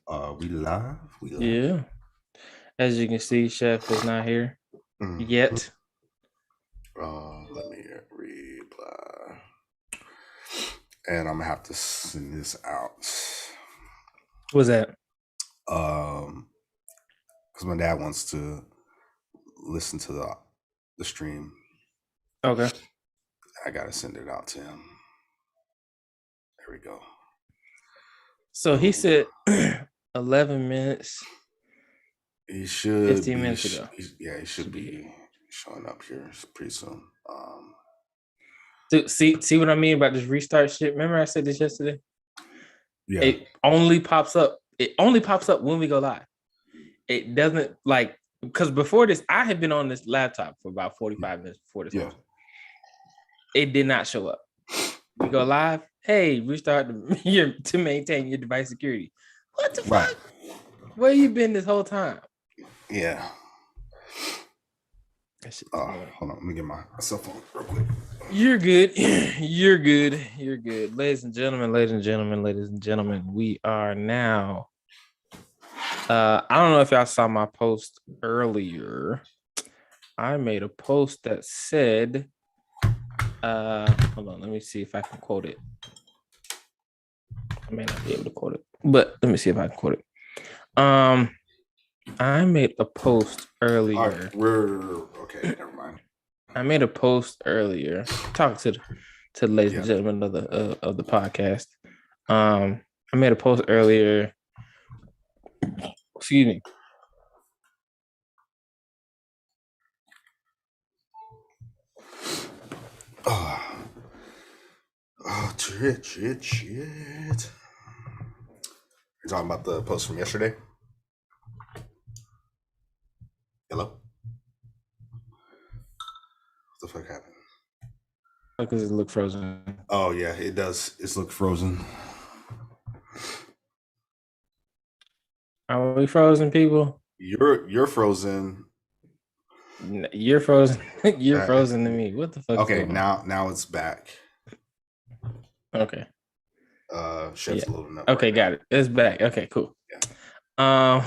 We live? We live. Yeah. As you can see, Chef is not here Mhm. yet. Let me reply. And I'm gonna have to send this out. What's that? Because my dad wants to listen to the stream. Okay. I gotta send it out to him. There we go. So he said 11 minutes. He should 15 be, minutes ago. he should be showing up here pretty soon. See what I mean about this restart shit? Remember I said this yesterday? Yeah. It only pops up. It only pops up when we go live. It doesn't because before this, I had been on this laptop for about 45 minutes before this. Yeah. It did not show up. We go live. Hey, restart to maintain your device security. What the fuck? Where you been this whole time? Yeah. Hold on, let me get my cell phone real quick. You're good. You're good. You're good. Ladies and gentlemen, we are now. I don't know if y'all saw my post earlier. I made a post that said, hold on, let me see if I can quote it. I may not be able to quote it, but let me see if I can quote it. I made a post earlier. All right, we're okay. Never mind. I made a post earlier. Talk to the ladies and gentlemen of the podcast. I made a post earlier. Excuse me. Shit. You're talking about the post from yesterday? Hello? What the fuck happened? Because it looked frozen. Oh yeah, it does. It's look frozen. Are we frozen, people? You're frozen. You're frozen. You're frozen to me. What the fuck? Okay, now it's back. Okay. Chef's loading up. Okay, got it. It's back. Okay, cool. Yeah.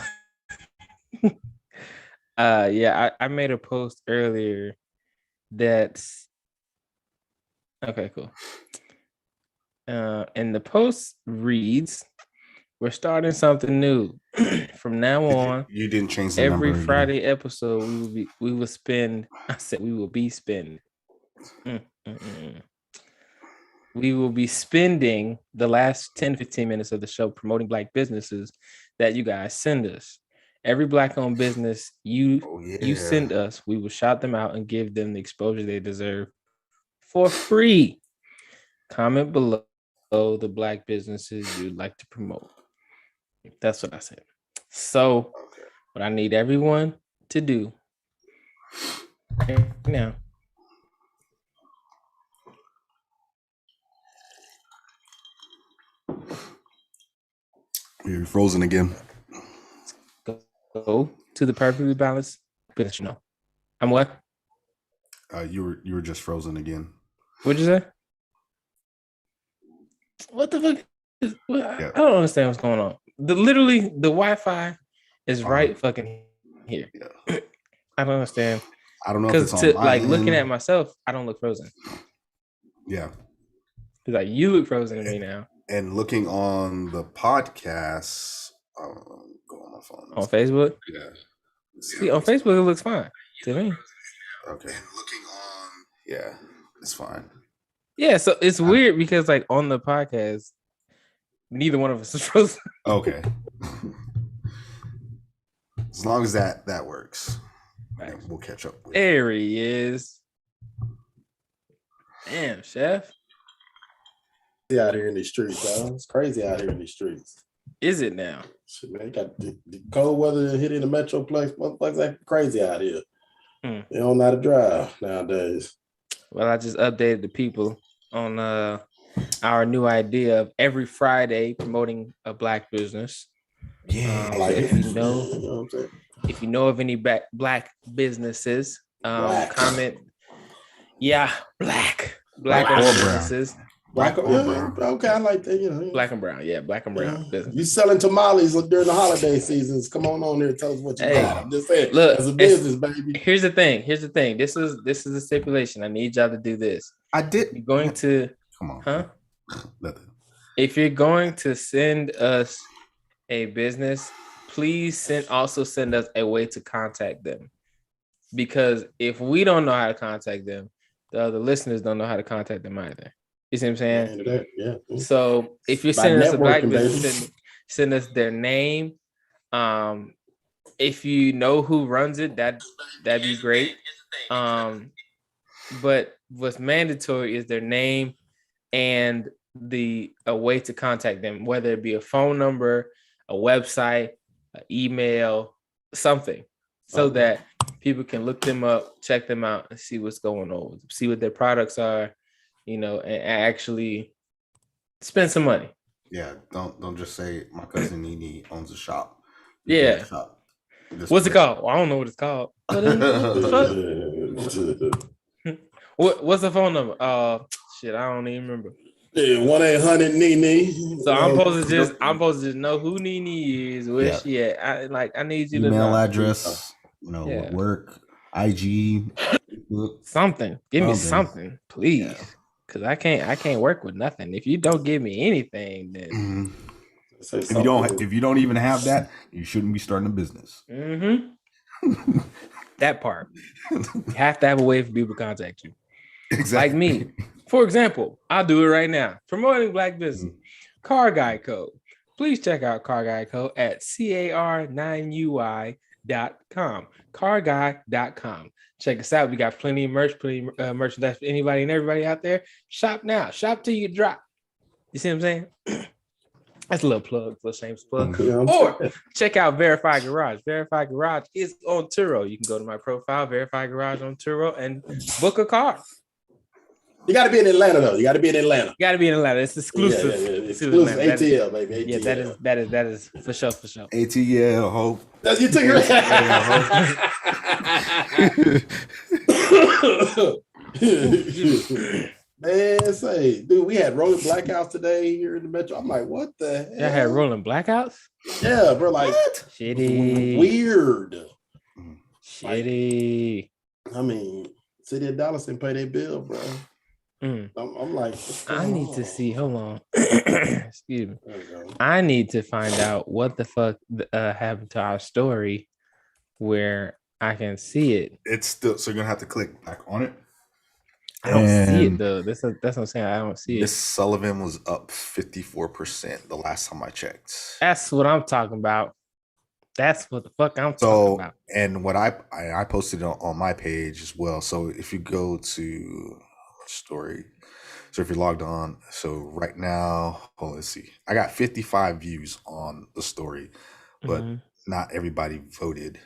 I made a post earlier that's okay, cool. And the post reads, "We're starting something new. From now on, you didn't change the every number Friday episode we will spend. I said we will be spending. We will be spending the last 10-15 minutes of the show promoting Black businesses that you guys send us. Every Black-owned business you send us, we will shout them out and give them the exposure they deserve for free. Comment below the Black businesses you'd like to promote." That's what I said. So what I need everyone to do right now. You're frozen again. Go to the perfectly balanced business. I'm what? You were just frozen again. What'd you say? What the fuck? I don't understand what's going on. Literally, the Wi-Fi is right fucking here. Yeah. I don't understand. I don't know if it's on my end. Looking at myself, I don't look frozen. Yeah. It's like you look frozen to me now. And looking on the podcast, go on my phone. On Facebook? Yeah. See, on Facebook it looks fine to me. Okay. And looking on, yeah, it's fine. Yeah, so it's weird because like on the podcast, neither one of us is frozen. Okay. As long as that works, we'll catch up. There he is. Damn, Chef. Out here in these streets, though. It's crazy out here in these streets. Is it now? Shit, man, you got the cold weather hitting the metroplex. Motherfuckers acting crazy out here. They don't know how to drive nowadays. Well, I just updated the people on our new idea of every Friday promoting a Black business. Yeah, if you know of any Black businesses, comment. Yeah, Black businesses. Black or brown. Okay, I like that. You know, black and brown. Yeah, black and brown business. You selling tamales during the holiday seasons? Come on there and tell us what you got. I'm just saying, look, as a business, baby. Here's the thing. This is a stipulation. I need y'all to do this. I did. You're going to come on, huh? Nothing. If you're going to send us a business, please also send us a way to contact them. Because if we don't know how to contact them, the other listeners don't know how to contact them either. You see what I'm saying? Yeah. So if you're sending us a black business, send us their name. If you know who runs it, that'd be great. But what's mandatory is their name and a way to contact them, whether it be a phone number, a website, an email, something, so that people can look them up, check them out, and see what's going on, see what their products are, and actually spend some money. Yeah, don't just say my cousin Nene owns a shop. Yeah. What's it called? Well, I don't know what it's called. What's the phone number? Shit, I don't even remember. 1-800 Nene. So I'm supposed to just know who Nene is, where she at. I need you to email address, work, IG, something. Give me something, please, because I can't work with nothing. If you don't give me anything, then if you don't even have that, you shouldn't be starting a business. Mm-hmm. That part. You have to have a way for people to contact you. Exactly. Like me. For example, I'll do it right now. Promoting Black business. Car Guy Code. Please check out Car Guy Code at car9ui.com. Carguy.com. Check us out. We got plenty of merchandise for anybody and everybody out there. Shop now. Shop till you drop. You see what I'm saying? That's a little plug, little shameless plug. Or check out Verify Garage. Verify Garage is on Turo. You can go to my profile, Verify Garage on Turo, and book a car. You got to be in Atlanta, though. You got to be in Atlanta. It's exclusive. Exclusive ATL, baby. ATL. Yeah, that is for sure. ATL, hope. That's you took it. Man, say, dude, we had rolling blackouts today here in the metro. I'm like, what the hell? Y'all had rolling blackouts? Yeah, bro. Like, what? Shitty. Weird. Shitty. I mean, City of Dallas didn't pay their bill, bro. I'm like, I need to see. Hold on. Excuse me. I need to find out what the fuck happened to our story where I can see it. It's still, so you're gonna have to click back on it. I don't see it though. That's what I'm saying. I don't see it. Miss Sullivan was up 54% the last time I checked. That's what I'm talking about. That's what the fuck I'm talking about. And what I posted it on my page as well. So if you go to story, so if you're logged on, so right now, let's see. I got 55 views on the story, but not everybody voted.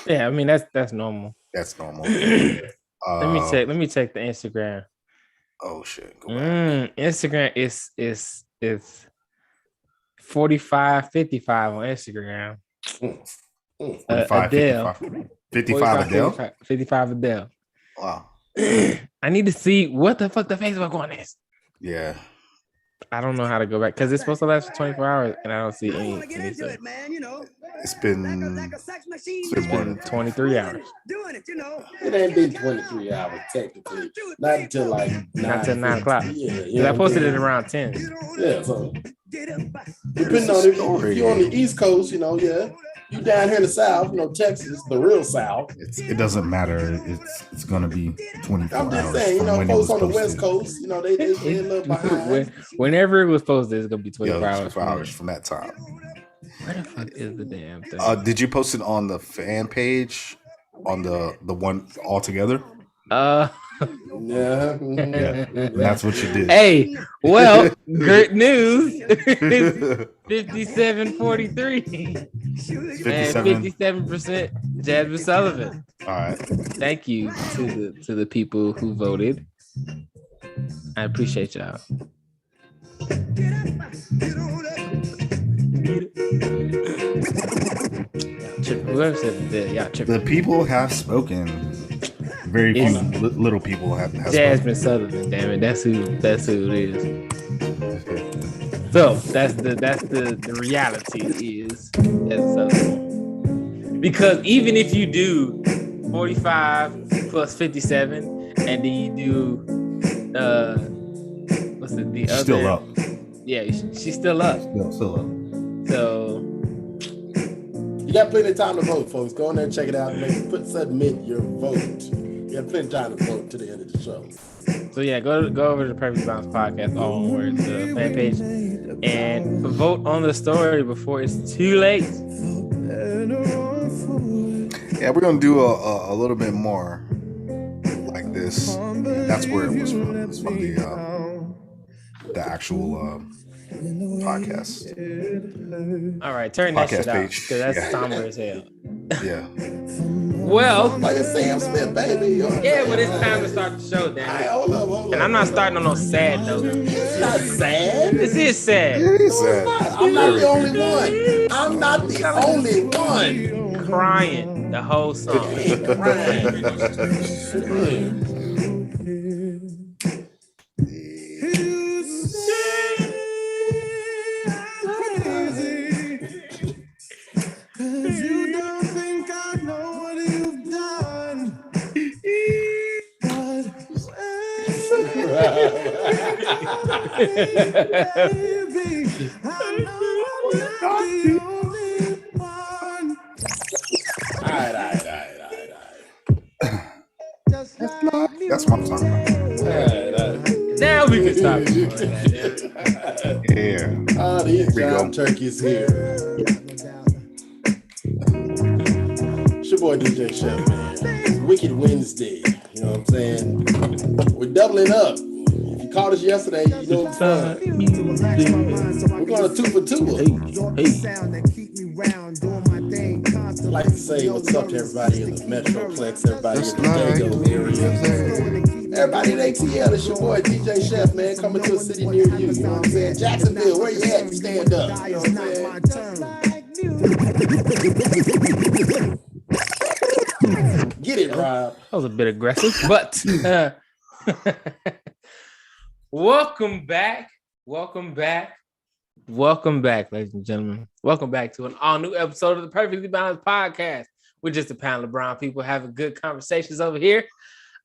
Yeah, I mean that's normal. That's normal. Let me check the Instagram. Oh shit. Go back. Instagram is 45-55 on Instagram. 45 Adele. 55 Adele? 55 Adele. Wow. I need to see what the fuck the Facebook one is. Yeah. I don't know how to go back because it's supposed to last for 24 hours and I don't see any. It's been 23 hours. It ain't been 23 hours technically. Not until like 9 o'clock. Yeah, I posted it around 10. Yeah, so depending on if you're on the East Coast, you down here in the South, Texas, the real South. It doesn't matter. It's gonna be 24 hours. I'm just saying, folks on the West Coast, they a little behind. Whenever it was posted, it's gonna be 24 hours. 24 hours from that time. Where the fuck is the damn thing? Did you post it on the fan page, on the one all together? Yeah. That's what you did. Hey, well, great news. 57-43. And 57% Jasmine Sullivan. All right. Thank you to the people who voted. I appreciate y'all. The people have spoken. Very few little people have Jasmine Sullivan. Damn it, that's who it is. So that's the reality is Jasmine Sullivan. Because even if you do 45 plus 57, and then you do what's the other? Still up. Yeah, she's still up. Still up. So you got plenty of time to vote, folks. Go on there and check it out. Submit your vote. You have plenty of time to vote to the end of the show. So yeah, go over to the Perfect Balance Podcast, all one word, the fan page, and vote on the story before it's too late. Yeah, we're gonna do a little bit more like this. That's where it was from. It's from the actual podcast. All right, turn that shit out because that's somber as hell. Yeah. Well, like a Sam Smith, baby. Yeah, but it's time to start the show, damn it. Hold up. And I'm not starting on no sad note. It's not sad. This is sad. It is sad. I'm not the only one. I'm not the only one. Crying the whole song. That's what I'm talking about. Now we can stop. Yeah. The job turkey's here. It's your boy DJ Chef, man. It's Wicked Wednesday. You know what I'm saying? We're doubling up. If you caught us yesterday, you know what's fun. We're going to 2 for 2. I'd like to say what's up to everybody in the Metroplex, everybody in the Dago area, everybody in ATL. It's your boy DJ Chef, man, coming to a city near you. You know what I'm saying? Jacksonville, where you at? Stand up. You know what I'm saying? Get it, Rob. That was a bit aggressive, but welcome back, ladies and gentlemen. Welcome back to an all-new episode of the Perfectly Balanced Podcast. We're just a panel of brown people having good conversations over here.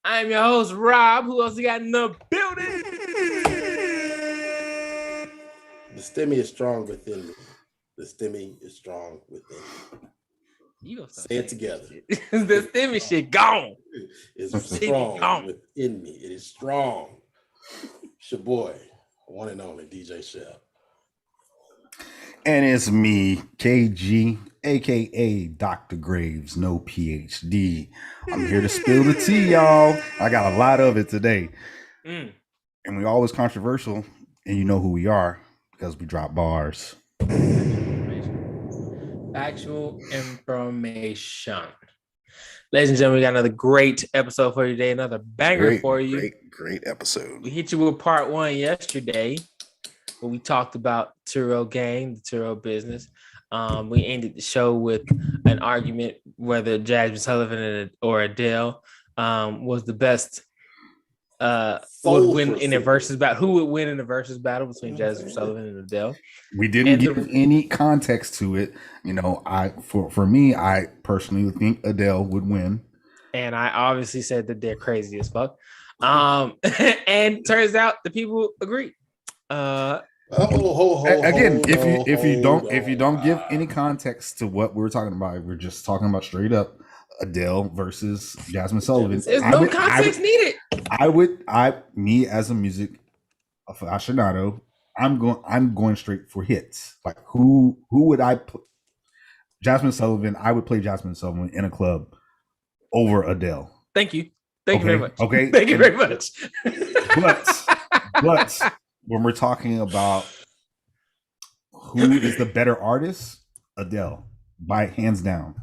I am your host, Rob. Who else we got in the building? The stimmy is strong within me. The stimmy is strong within me. You gonna say it together. The stimmy shit gone. It's strong within me. It is strong. It's your boy, one and only DJ Chef. And it's me, KG, aka Dr. Graves, no PhD. I'm here to spill the tea, y'all. I got a lot of it today. And we're always controversial, and you know who we are because we drop bars. Actual information. Ladies and gentlemen, we got another great episode for you today. Another banger for you. Great episode. We hit you with part 1 yesterday, where we talked about Turo gang, the Turo business. We ended the show with an argument whether Jasmine Sullivan or Adele was the best would win in a versus battle. Who would win in a versus battle between Jasmine Sullivan and Adele? We didn't give any context to it. You know, for me, I personally think Adele would win. And I obviously said that they're crazy as fuck. And turns out the people agree. Again, if you don't give any context to what we're talking about, we're just talking about straight up Adele versus Jasmine Sullivan. There's no context needed. Me as a music aficionado, I'm going straight for hits. Like who would I put? Jasmine Sullivan. I would play Jasmine Sullivan in a club over Adele. Thank you very much. Okay. Thank you very much. But when we're talking about who is the better artist, Adele, by hands down.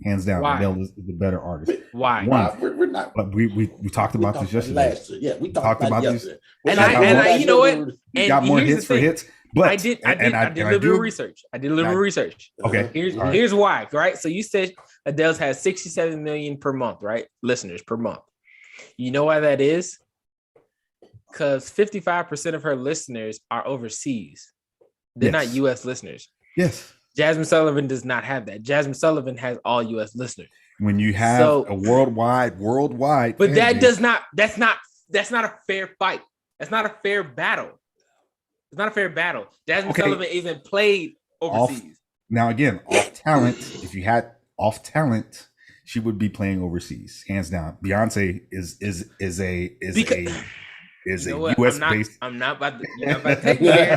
Why? Adele is the better artist. Why? We're not. But we talked about this yesterday. Yeah, we talked about this. And I you know what? We got more hits for hits. But I did a little bit of research. Okay. Here's why, right? So you said Adele's has 67 million per month, right? Listeners per month. You know why that is? Because 55% of her listeners are overseas. They're not U.S. listeners. Yes. Jasmine Sullivan does not have that. Jasmine Sullivan has all U.S. listeners. When you have a worldwide, but that's not a fair fight. That's not a fair battle. It's not a fair battle. Jasmine Sullivan isn't played overseas. Now again, off talent. If you had off talent, she would be playing overseas, hands down. Beyonce is a U.S. based. I'm not about to. You're not about to take me there. You're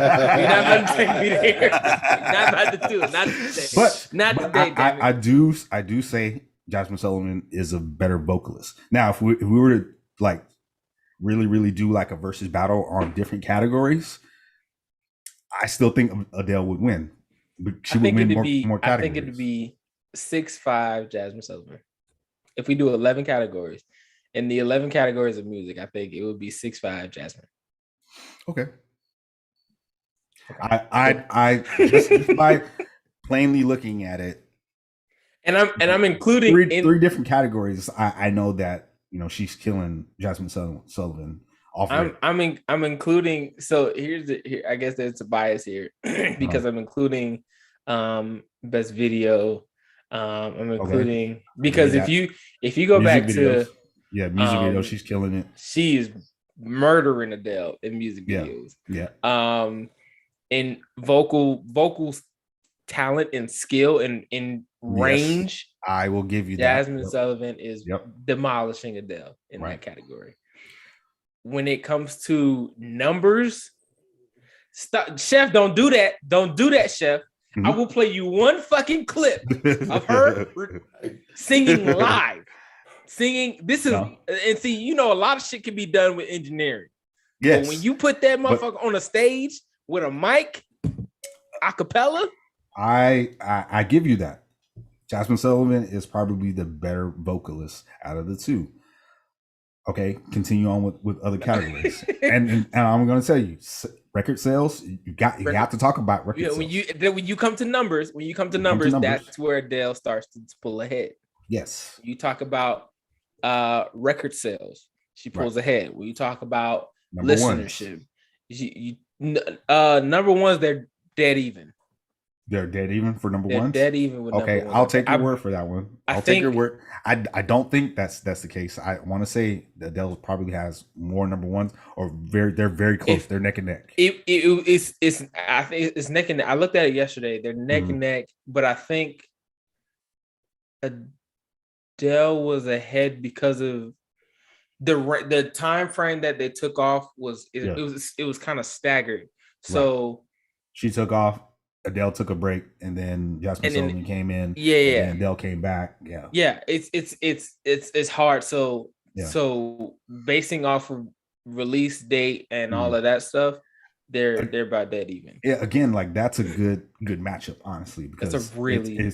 not about to take me there. You're not about to do it. Not today. Not today. I do say Jasmine Sullivan is a better vocalist. Now, if we were to like really do like a versus battle on different categories, I still think Adele would win. She would win more categories. I think it'd be 6-5 Jasmine Sullivan. If we do 11 categories, in the 11 categories of music, I think it would be 6-5 Jasmine. Okay. I just by plainly looking at it, and I'm including three different categories. I know that she's killing Jasmine Sullivan. I'm including. So here. I guess there's a bias here because I'm including best video. I'm including because if you go back videos. Music video, she's killing it. She is murdering Adele in music videos. Yeah. In vocal talent and skill and in range, I will give you Jasmine that. Sullivan is demolishing Adele in that category. When it comes to numbers, Chef, don't do that. Don't do that, Chef. Mm-hmm. I will play you one fucking clip of her singing live. This is and see, a lot of shit can be done with engineering. Yes. But when you put that motherfucker on a stage with a mic, a cappella, I give you that. Jasmine Sullivan is probably the better vocalist out of the two. Okay, continue on with other categories, and I'm going to tell you, record sales. You have to talk about record sales. When you come to numbers, that's where Adele starts to pull ahead. Yes. You talk about record sales, she pulls ahead. When you talk about number listenership, number ones, they're dead even. They're dead even for number ones. Dead even with okay, number one. I'll take your word for that one. I'll take your word. I don't think that's the case. I want to say that Adele probably has more number ones, or they're very close. They're neck and neck. It's I think it's neck and neck. I looked at it yesterday. They're neck and neck, but I think Adele was ahead because of the time frame that they took off was kind of staggered. So she took off. Adele took a break, and then Jasmine Sullivan came in. And Adele came back. It's hard. So basing off of release date and all of that stuff, they're about dead even. Yeah, again, like that's a good matchup, honestly, because it's a really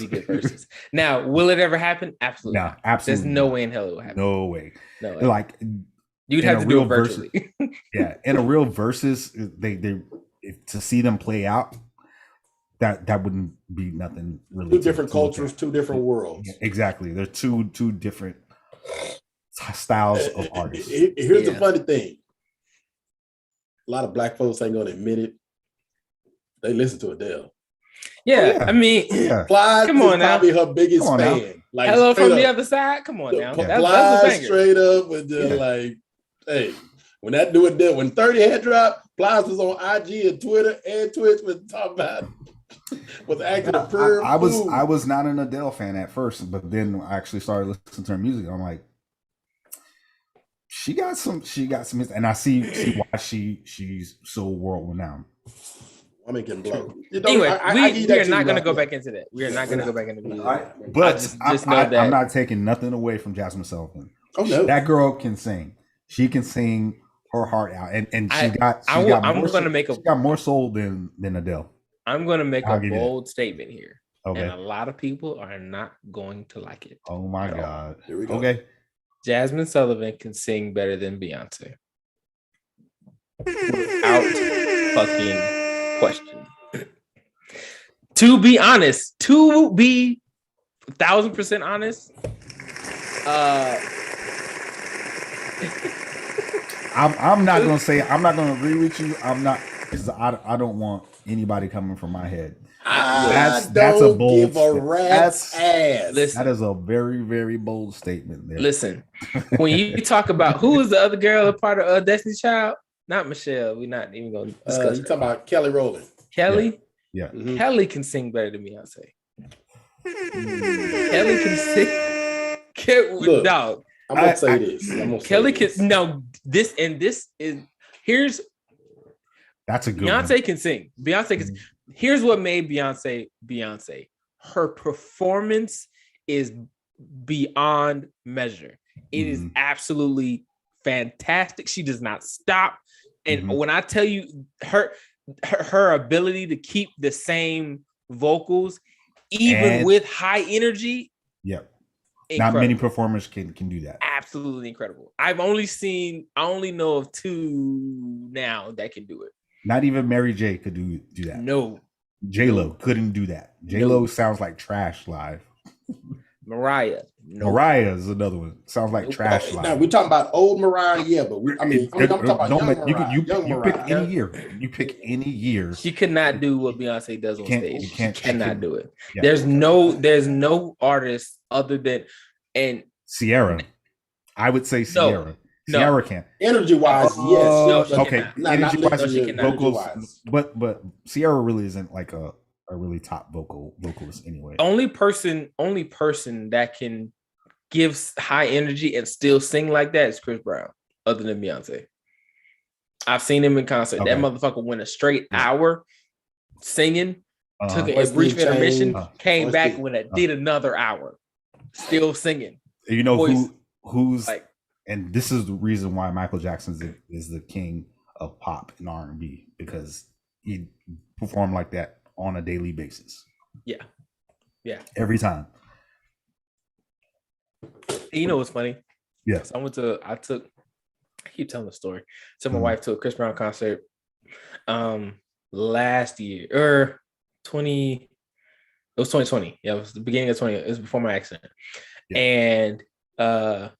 good versus. Now, now, will it ever happen? Absolutely. No, absolutely. There's no way in hell it will happen. No way. No way. Like you'd have to do it virtually. In a real versus, they to see them play out, that wouldn't be nothing really. Two different cultures, two different worlds. Exactly. They're two different styles of artists. Here's the funny thing. A lot of black folks ain't gonna admit it. They listen to Adele. I mean, Plies come on now. Probably her biggest fan. Like, Hello from the other side. Come on now. Plies straight up with like, hey, when that new Adele, when 30 had dropped, Plies was on IG and Twitter and Twitch was talking about. Was acting a pure I was not an Adele fan at first, but then I actually started listening to her music. I'm like, she got some hits, and I see why she's so world renowned. I'm getting blown. Anyway, we are not going to go back into that. We are not going to go back into music. But I'm not taking nothing away from Jasmine Sullivan. Oh no, that girl can sing. She can sing her heart out, and she got more soul than Adele. I'm going to make a bold statement here. Okay. And a lot of people are not going to like it. Oh my God. Here we go. Okay. Jasmine Sullivan can sing better than Beyonce. Without fucking question. To be honest, 1,000% honest, I'm not gonna say I'm not gonna agree with you. I'm not because I don't want anybody coming from my head. That's a bold give a rat's ass. That is a very, very bold statement there. Listen, when you talk about who is the other girl a part of Destiny's Child, not Michelle. We're not even gonna discuss. You talking about Kelly Rowland? Kelly? Yeah. Mm-hmm. Kelly can sing better than Beyonce. Kelly can sing. Look, dog. I'm gonna say this. Kelly can this is here's that's a good Beyonce one. Can sing. Beyonce can. Here's what made Beyonce. Her performance is beyond measure. It is absolutely fantastic. She does not stop. And when I tell you her ability to keep the same vocals, even with high energy. Yep. Incredible. Not many performers can do that. Absolutely incredible. I only know of 2 now that can do it. Not even Mary J could do that. No. J-Lo couldn't do that. J-Lo sounds like trash live. Mariah. No. Mariah is another one. Sounds like trash live. Now we're talking about old Mariah, yeah, but I'm talking about young Mariah. You pick any year. You pick any year. She could not do what Beyonce does on stage. She cannot do it. Yeah. There's no artist other than Sierra. I would say Sierra. Sierra can't. Energy wise, yes. Okay. Energy wise, vocals, but Sierra really isn't like a really top vocalist anyway. Only person that can give high energy and still sing like that is Chris Brown, other than Beyonce. I've seen him in concert. Okay. That motherfucker went a straight hour singing, took a brief intermission, came back when it did another hour, still singing. You know who's like, and this is the reason why Michael Jackson is the king of pop and R&B, because he performed like that on a daily basis. Yeah. Every time. You know what's funny? Yeah. So I keep telling the story. So my wife to a Chris Brown concert last year, or it was 2020. Yeah, it was the beginning of 2020. It was before my accident. Yeah. And I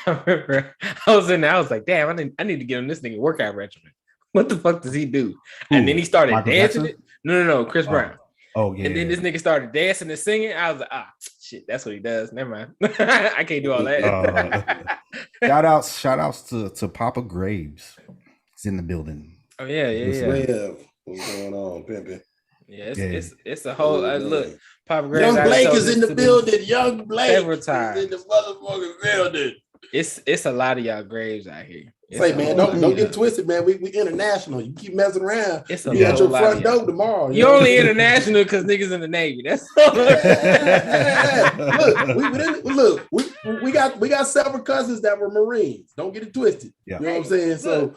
remember I was in there, I was like, damn, I need to get him this nigga workout regimen. What the fuck does he do? And then he started Michael dancing. No, Chris Brown. Oh, yeah. And then this nigga started dancing and singing. I was like, shit, that's what he does. Never mind. I can't do all that. Shout outs to Papa Graves. He's in the building. Oh, yeah. What's going on, pimpin'? Yeah, it's a whole look. Papa Graves. Young Blake is in the building. Young Blake several times. is in the motherfucking building. It's a lot of y'all Graves out here. Say, man, don't get twisted, man. We international. You keep messing around. It's you at your front door tomorrow. You're only international because niggas in the Navy. That's look. We got several cousins that were Marines. Don't get it twisted. Yeah. You know what I'm saying? So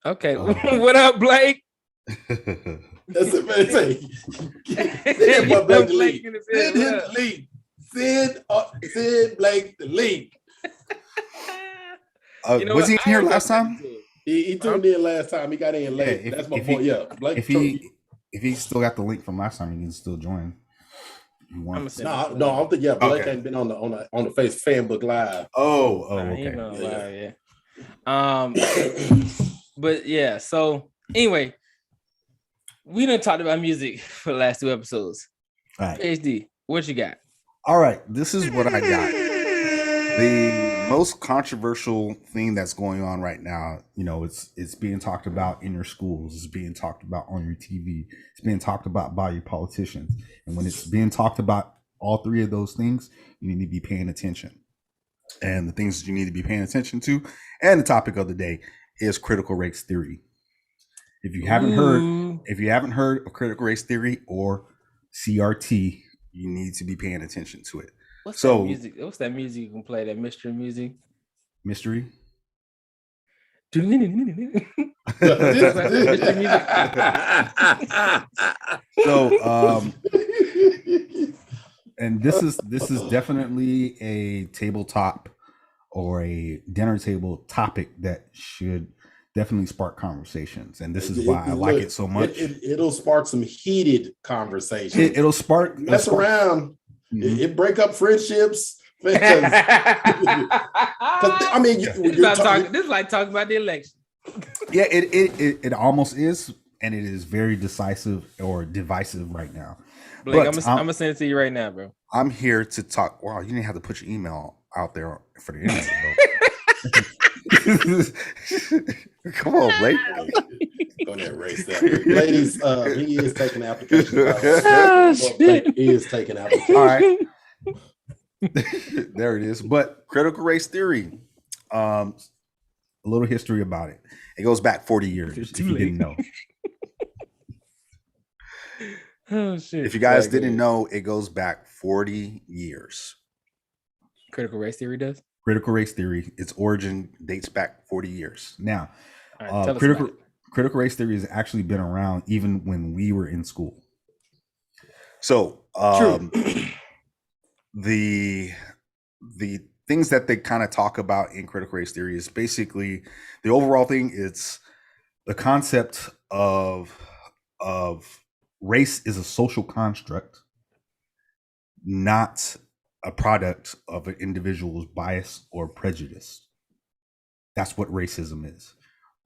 okay. What up, Blake? That's it, man. Send Blake the link. Was he in here last time? He tuned in last time. He got in late. That's my point. Yeah, Blake. If he still got the link from last time, he can still join. No, I don't think. Yeah, Blake ain't been on the Face Facebook Live. Okay. But yeah. So anyway, we done talked about music for the last 2 episodes. All right. HD, what you got? All right, this is what I got. The most controversial thing that's going on right now, it's being talked about in your schools, it's being talked about on your TV, it's being talked about by your politicians. And when it's being talked about, all 3 of those things, you need to be paying attention. And the things that you need to be paying attention to, and the topic of the day, is critical race theory. If you haven't heard of critical race theory or CRT, you need to be paying attention to it. What's that music? What's that music you can play? That mystery music? Mystery? So, and this is definitely a tabletop or a dinner table topic that should definitely spark conversations, and this is why I like it so much. It'll spark some heated conversation. It'll spark around. Mm-hmm. It break up friendships. Because, I mean, this is like talking about the election. Yeah, it almost is, and it is very decisive or divisive right now. Blake, I'm gonna send it to you right now, bro. I'm here to talk. Wow, you didn't have to put your email out there for the internet, bro. Come on, Blake. Gonna erase that. Ladies, he is taking applications. He is taking applications. All right. There it is. But critical race theory, a little history about it. It goes back 40 years, if you didn't know. Oh, shit. If you guys didn't know, it goes back 40 years. Critical race theory does? Critical race theory, its origin dates back 40 years. Now, right, critical race theory has actually been around even when we were in school. So, the things that they kind of talk about in critical race theory is basically the overall thing. It's the concept of race is a social construct, not a product of an individual's bias or prejudice. That's what racism is.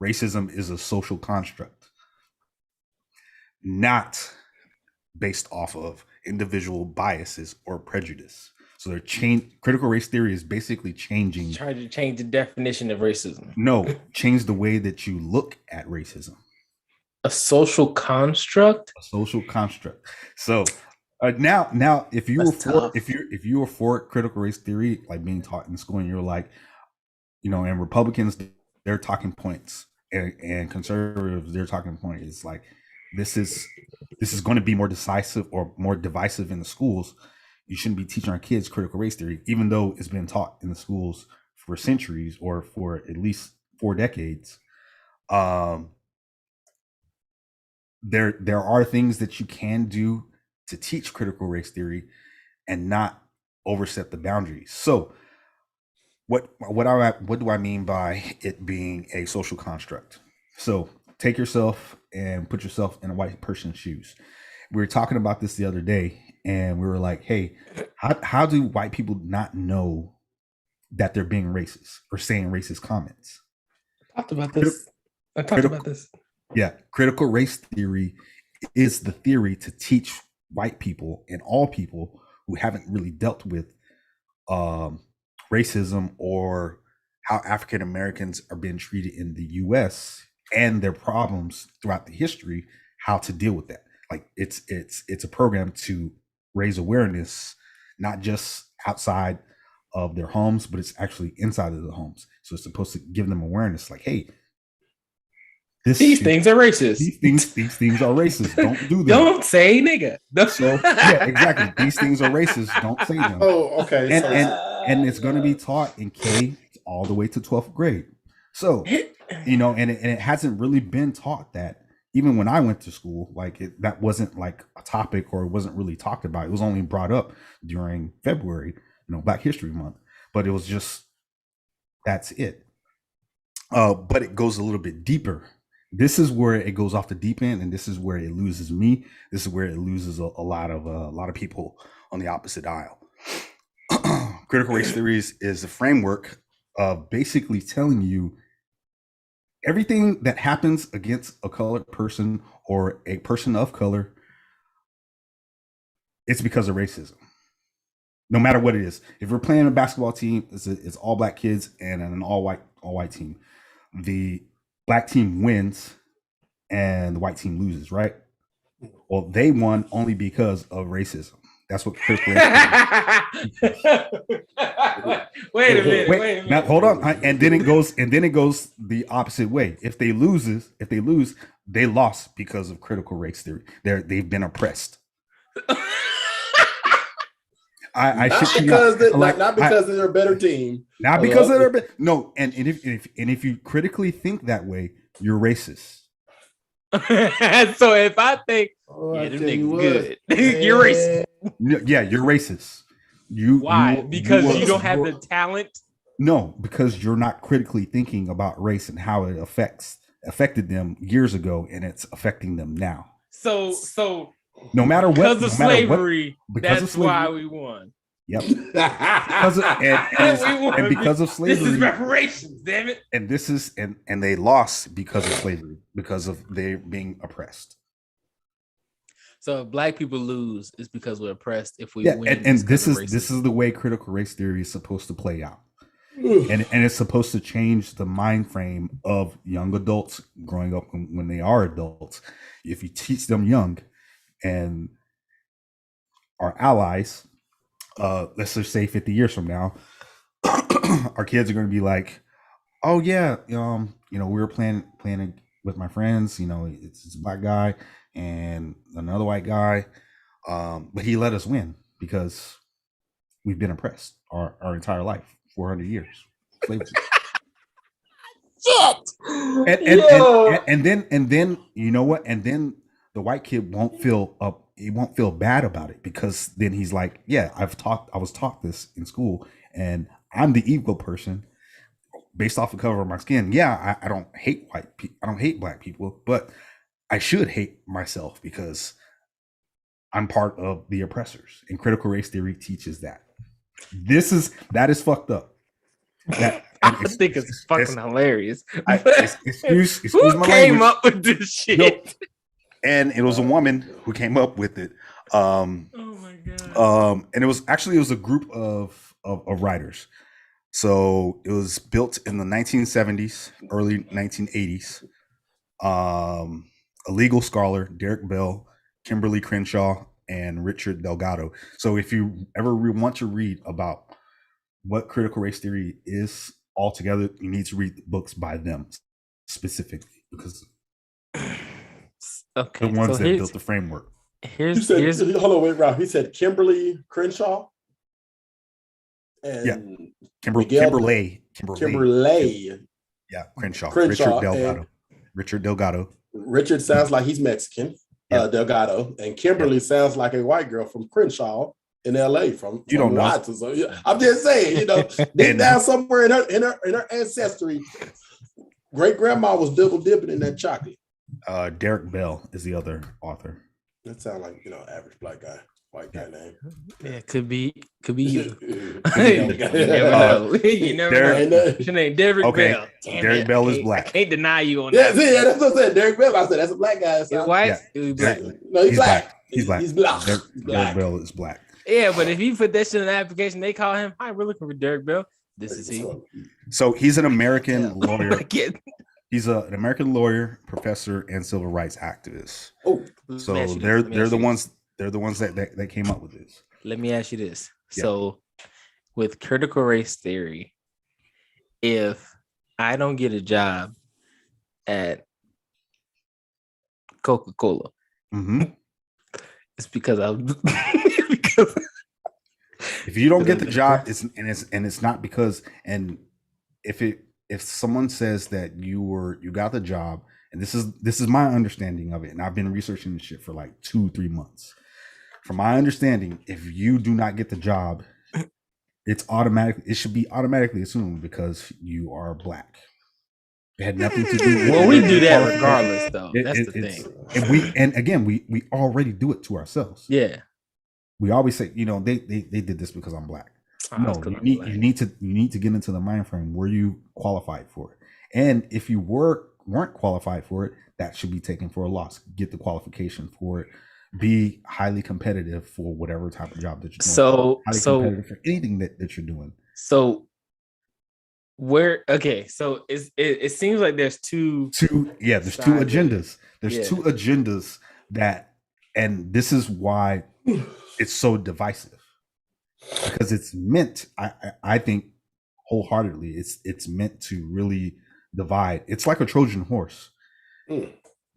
Racism is a social construct, not based off of individual biases or prejudice. So they're critical race theory is basically trying to change the definition of racism. No, change the way that you look at racism. A social construct? A social construct. So now if you were for critical race theory, like being taught in school, and you're like, and Republicans, their talking points and conservatives, their talking point is like, this is going to be more decisive or more divisive in the schools. You shouldn't be teaching our kids critical race theory, even though it's been taught in the schools for centuries or for at least 4 decades. There are things that you can do to teach critical race theory and not overstep the boundaries. So what do I mean by it being a social construct? So take yourself and put yourself in a white person's shoes. We were talking about this the other day, and we were like, hey, how do white people not know that they're being racist or saying racist comments? I talked about this. Yeah, critical race theory is the theory to teach white people and all people who haven't really dealt with racism or how African Americans are being treated in the U.S. and their problems throughout the history, how to deal with that. Like it's a program to raise awareness, not just outside of their homes, but it's actually inside of the homes. So it's supposed to give them awareness, like, hey, these things are racist. These things are racist. Don't do that. Don't say nigga. So yeah, exactly. These things are racist. Don't say them. Oh, okay. And it's going to be taught in K all the way to 12th grade. So, and it hasn't really been taught that. Even when I went to school, that wasn't like a topic, or it wasn't really talked about. It was only brought up during February, Black History Month. But it was just, that's it. But it goes a little bit deeper. This is where it goes off the deep end, and this is where it loses me. This is where it loses a lot of people on the opposite aisle. Critical race theories is a framework of basically telling you everything that happens against a colored person or a person of color, it's because of racism. No matter what it is. If we're playing a basketball team, it's all black kids and an all white team. The black team wins and the white team loses, right? Well, they won only because of racism. That's what critical race Wait a minute. Now hold on. And then it goes the opposite way. If they lose, they lost because of critical race theory. They've been oppressed. Not because they're a better team. Not because they're better. No, and if you critically think that way, you're racist. So if I think them niggas good, you're racist. Yeah, you're racist. Why? Because you don't have the talent? No, because you're not critically thinking about race and how it affected them years ago, and it's affecting them now. So no matter what, because of slavery, that's why we won. Yep. Because of, and because of slavery. This is reparations, damn it. And this is and they lost because of slavery, because of they being oppressed. So if black people lose, it's because we're oppressed. If we win, and this is the way critical race theory is supposed to play out. And it's supposed to change the mind frame of young adults growing up when they are adults. If you teach them young and our allies, let's just say 50 years from now, our kids are going to be like, oh yeah, we were playing with my friends, it's a black guy and another white guy, but he let us win because we've been oppressed our entire life, 400 years. Shit. And then you know what? And then the white kid won't feel bad about it, because then he's like, yeah, I was taught this in school, and I'm the evil person based off the color of my skin. Yeah, I don't hate I don't hate black people, but I should hate myself because I'm part of the oppressors. And critical race theory teaches that. That is fucked up. I think it's fucking hilarious. Excuse who my came language. up with this shit? Nope. And it was a woman who came up with it. Oh my god. And it was a group of writers. So it was built in the 1970s, early 1980s. A legal scholar, Derek Bell, Kimberly Crenshaw, and Richard Delgado. So if you ever want to read about what critical race theory is altogether, you need to read books by them specifically, because okay, the ones that built the framework. Here's hold on, wait, Rob. He said Kimberly Crenshaw. And Kimberly. Yeah, Crenshaw. Richard Delgado. Richard sounds like he's Mexican. Delgado, and Kimberly sounds like a white girl from Crenshaw in LA from you don't know. So, yeah, I'm just saying, deep down somewhere in her ancestry, great grandma was double dipping in that chocolate. Derek Bell is the other author. That sounds like average black guy, white guy name. Yeah, could be you. You You never know. Your name Derek Bell. Derek Bell is black. I can't deny you on that. Yeah, that's what I said. Derek Bell. I said that's a black guy. He's white. Yeah. He's black. No, he's black. He's black. He's black. Derek Bell is black. Yeah, but if you put that shit in the application, they call him. Hi, we're looking for Derek Bell. This is he. So he's an American lawyer. Yeah. He's an American lawyer, professor, and civil rights activist. Oh, so they're the ones that came up with this. Let me ask you this. Yeah. So with critical race theory, if I don't get a job at Coca-Cola, it's because I'm if you don't get the job, it's not because, and if someone says that you got the job, and this is my understanding of it, and I've been researching this shit for like 2-3 months. From my understanding, if you do not get the job, it should be automatically assumed because you are black. It had nothing to do with well, we do that regardless, though. That's the thing. And again, we already do it to ourselves. Yeah. We always say, they did this because I'm black. No, you need to get into the mind frame where you qualified for it. And if you weren't qualified for it, that should be taken for a loss. Get the qualification for it. Be highly competitive for whatever type of job that you're doing. Competitive for anything that you're doing. So so it seems like there's two agendas. There's two agendas and this is why it's so divisive. Because it's meant, I think wholeheartedly, it's meant to really divide. It's like a Trojan horse.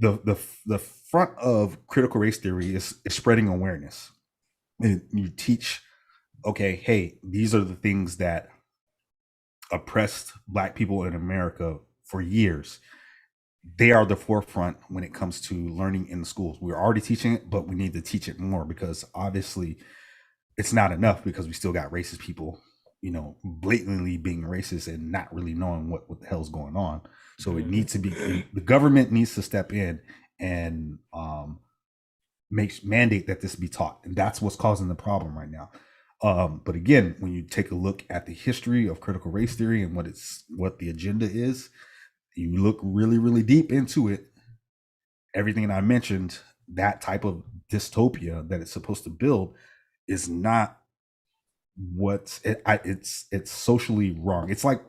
The front of critical race theory is spreading awareness. And you teach, okay, hey, these are the things that oppressed black people in America for years. They are the forefront when it comes to learning in the schools. We're already teaching it, but we need to teach it more, because obviously it's not enough, because we still got racist people, blatantly being racist and not really knowing what the hell's going on. So it needs to be, the government needs to step in and mandate that this be taught. And that's what's causing the problem right now. But again, when you take a look at the history of critical race theory and what the agenda is, you look really, really deep into it. Everything I mentioned, that type of dystopia that it's supposed to build, is not it's socially wrong. It's like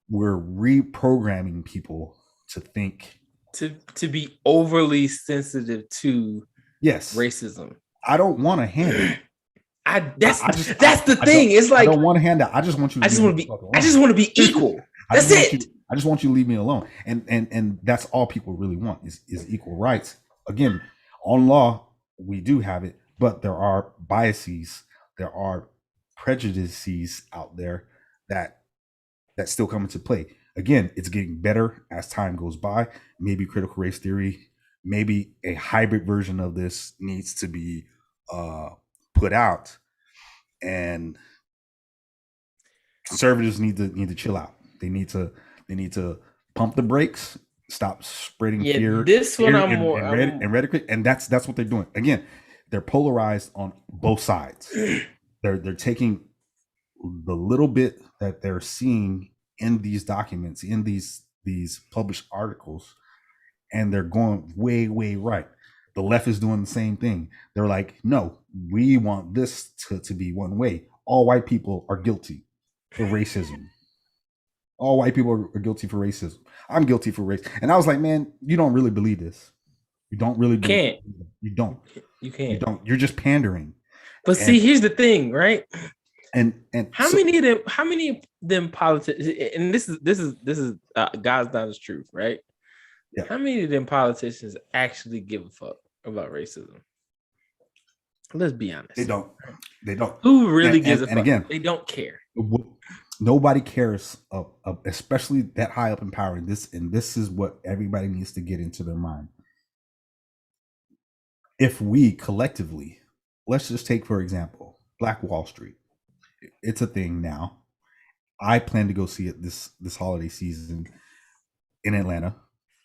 we're reprogramming people to think to be overly sensitive to racism. I don't want a handout. That's the thing. It's like I don't want a handout. I just want you. I just want to be equal. That's it. I just want you to leave me alone. And that's all people really want is equal rights. Again, on law, we do have it, but there are biases, there are prejudices out there that still come into play. Again, it's getting better as time goes by. Maybe critical race theory, maybe a hybrid version of this needs to be put out, and conservatives need to chill out. They need to pump the brakes, stop spreading fear. This one and rhetoric, and that's what they're doing. Again, they're polarized on both sides. They're taking the little bit that they're seeing in these documents, in these published articles, and they're going way right. The left is doing the same thing. They're like, no, we want this to be one way. All white people are guilty for racism. All white people are guilty for racism. I'm guilty for race. And I was like, man, you don't really believe this. You don't really believe it. You don't. You can't. You don't. You're just pandering. But see, here's the thing, right? And how many of them politicians, and this is God's honest truth, right? Yeah. How many of them politicians actually give a fuck about racism? Let's be honest. They don't. Who really gives a fuck? And again, they don't care. Nobody cares, especially that high up in power. And this is what everybody needs to get into their mind. If we collectively, let's just take, for example, Black Wall Street. It's a thing now. I plan to go see it this holiday season in Atlanta.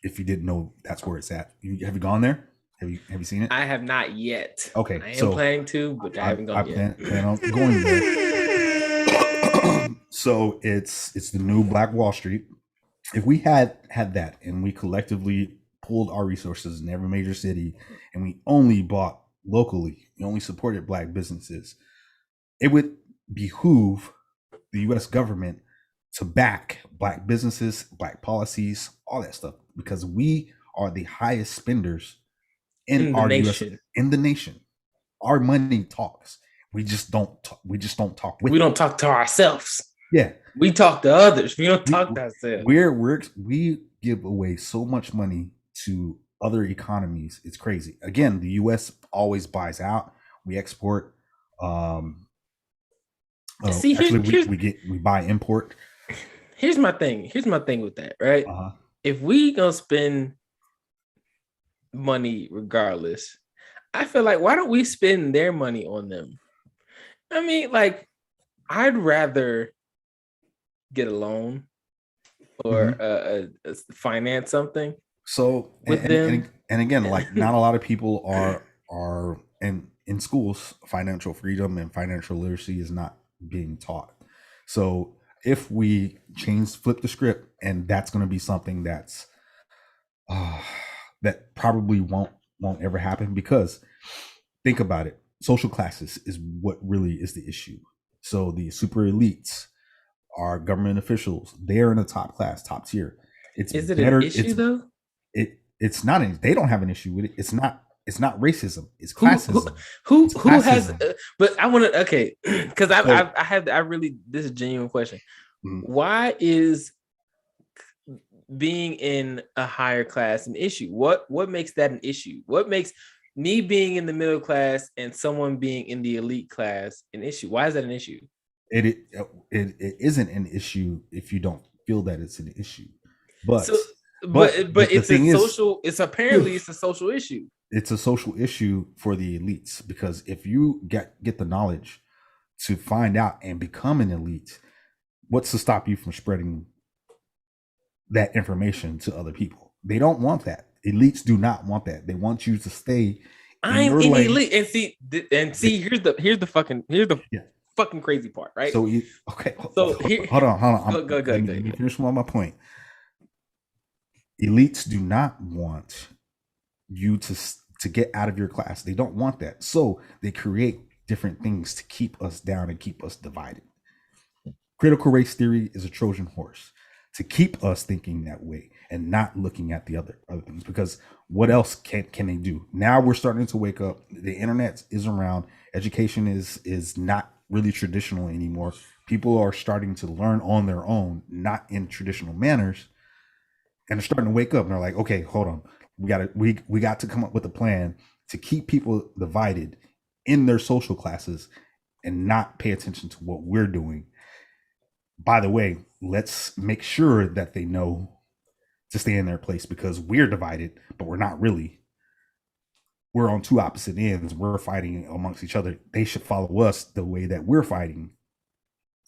If you didn't know, that's where it's at. Have you gone there? Have you seen it? I have not yet. Okay, I am planning to, but I haven't gone yet. Plan on going there. So it's the new Black Wall Street. If we had that and we collectively pooled our resources in every major city and we only bought locally, we only supported Black businesses, it would behoove the U.S. government to back Black businesses, Black policies, all that stuff, because we are the highest spenders in our nation. In the nation. Our money talks. We just don't talk with we don't talk to ourselves. Yeah. We talk to others. We don't talk to ourselves. We give away so much money to other economies. It's crazy. Again, the US always buys out. We export. See, we buy import. Here's my thing. Here's my thing with that, right? If we gonna spend money regardless, I feel like, why don't we spend their money on them? I mean, like, I'd rather get a loan or finance something. So with them. And again, like, not a lot of people are in schools. Financial freedom and financial literacy is not being taught. So if we flip the script, and that's going to be something that's that probably won't ever happen, because think about it. Social classes is what really is the issue. So the super elites are government officials. They're in the top class, top tier. Is it an issue though? It's not. They don't have an issue with it. It's not racism. It's classism. Who has? But I want to. Okay, because I really. This is a genuine question. Mm-hmm. Why is being in a higher class an issue? What makes that an issue? What makes me being in the middle class and someone being in the elite class an issue? Why is that an issue? It isn't an issue if you don't feel that it's an issue. But it's a social. It's apparently it's a social issue. It's a social issue for the elites, because if you get the knowledge to find out and become an elite, what's to stop you from spreading that information to other people? They don't want that. Elites do not want that. They want you to stay I'm in elite, and see, here's the fucking crazy part, right? So hold on. Go. Let me finish my point. Elites do not want you to get out of your class. They don't want that. So they create different things to keep us down and keep us divided. Critical race theory is a Trojan horse to keep us thinking that way and not looking at the other things, because what else can they do? Now we're starting to wake up. The internet is around. Education is not really traditional anymore. People are starting to learn on their own, not in traditional manners, and they're starting to wake up and they're like, okay, hold on, we got to come up with a plan to keep people divided in their social classes and not pay attention to what we're doing. By the way, let's make sure that they know to stay in their place, because we're divided, but we're not really. We're on two opposite ends. We're fighting amongst each other. They should follow us the way that we're fighting.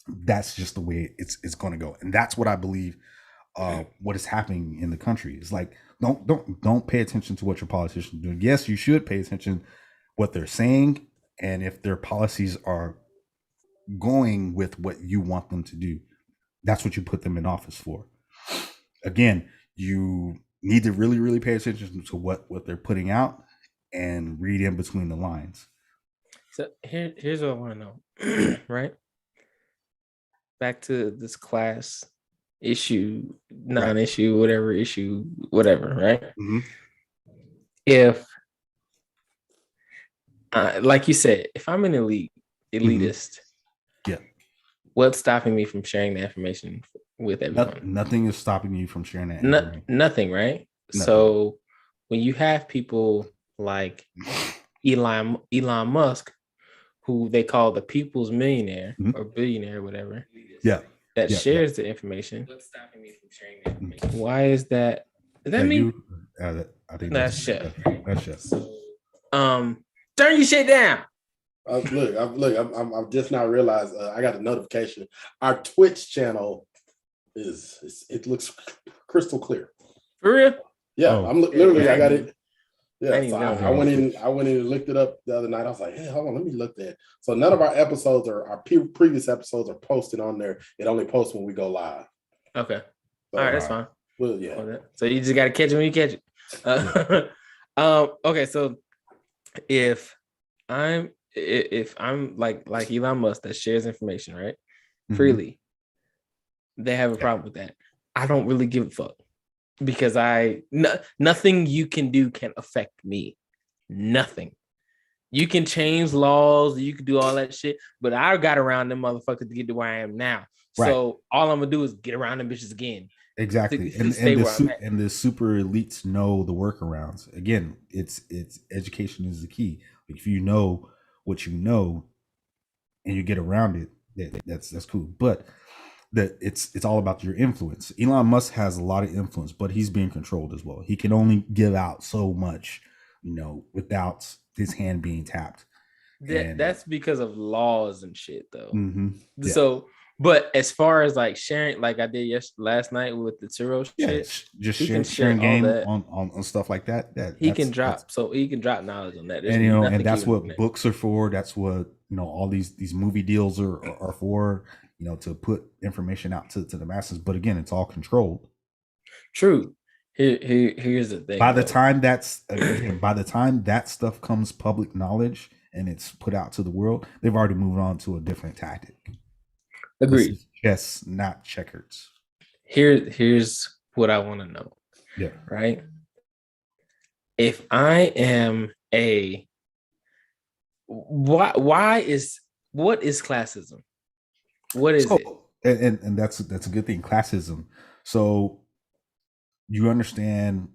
That's just the way it's going to go. And that's what I believe what is happening in the country. Is like, don't pay attention to what your politicians do. Yes, you should pay attention what they're saying, and if their policies are going with what you want them to do, that's what you put them in office for. Again, you need to really, really pay attention to what they're putting out and read in between the lines. So here's what I want to know, right? Back to this class issue, non-issue, right. Whatever issue, whatever, right? Mm-hmm. If, like you said, if I'm an elitist, mm-hmm. Yeah, what's stopping me from sharing the information with everyone? Nothing is stopping you from sharing that. Nothing, right? Nothing. So when you have people like Elon Musk, who they call the people's millionaire or billionaire, whatever, that shares the information. What's stopping me from sharing the information? Why is that? Is that me? I think that's Chef. That's Chef. So, turn your shit down. I'm just now realized I got a notification. Our Twitch channel it looks crystal clear. For real? Yeah, I'm literally. I got it. Yeah, so I went in and looked it up the other night. I was like, hey, hold on, let me look at it. So none of our episodes or our previous episodes are posted on there. It only posts when we go live. Okay. So, all right, that's fine. Well, yeah. So you just got to catch it when you catch it. Okay, so if I'm like Elon Musk that shares information, right, freely, they have a problem with that. I don't really give a fuck. Because nothing you can do can affect me. Nothing. You can change laws, you can do all that shit, but I got around them motherfuckers to get to where I am now. Right. So all I'm gonna do is get around them bitches again. Exactly. And the super elites know the workarounds. Again, it's education is the key. If you know what you know and you get around it, that's cool. But that it's all about your influence. Elon Musk has a lot of influence, but he's being controlled as well. He can only give out so much, without his hand being tapped. That's because of laws and shit, though. Mm-hmm. Yeah. So, but as far as like sharing, like I did last night with the Turo shit, just sharing game on stuff like that. He can drop knowledge on that. There's and that's what books are for. That's what all these movie deals are for. To put information out to the masses. But again, it's all controlled. True. Here's the thing. By the time that stuff comes public knowledge and it's put out to the world, they've already moved on to a different tactic. Agreed. This is chess, not checkers. Here's what I want to know. Yeah. Right. If I am what is classism? What is it? And that's a good thing. Classism. So you understand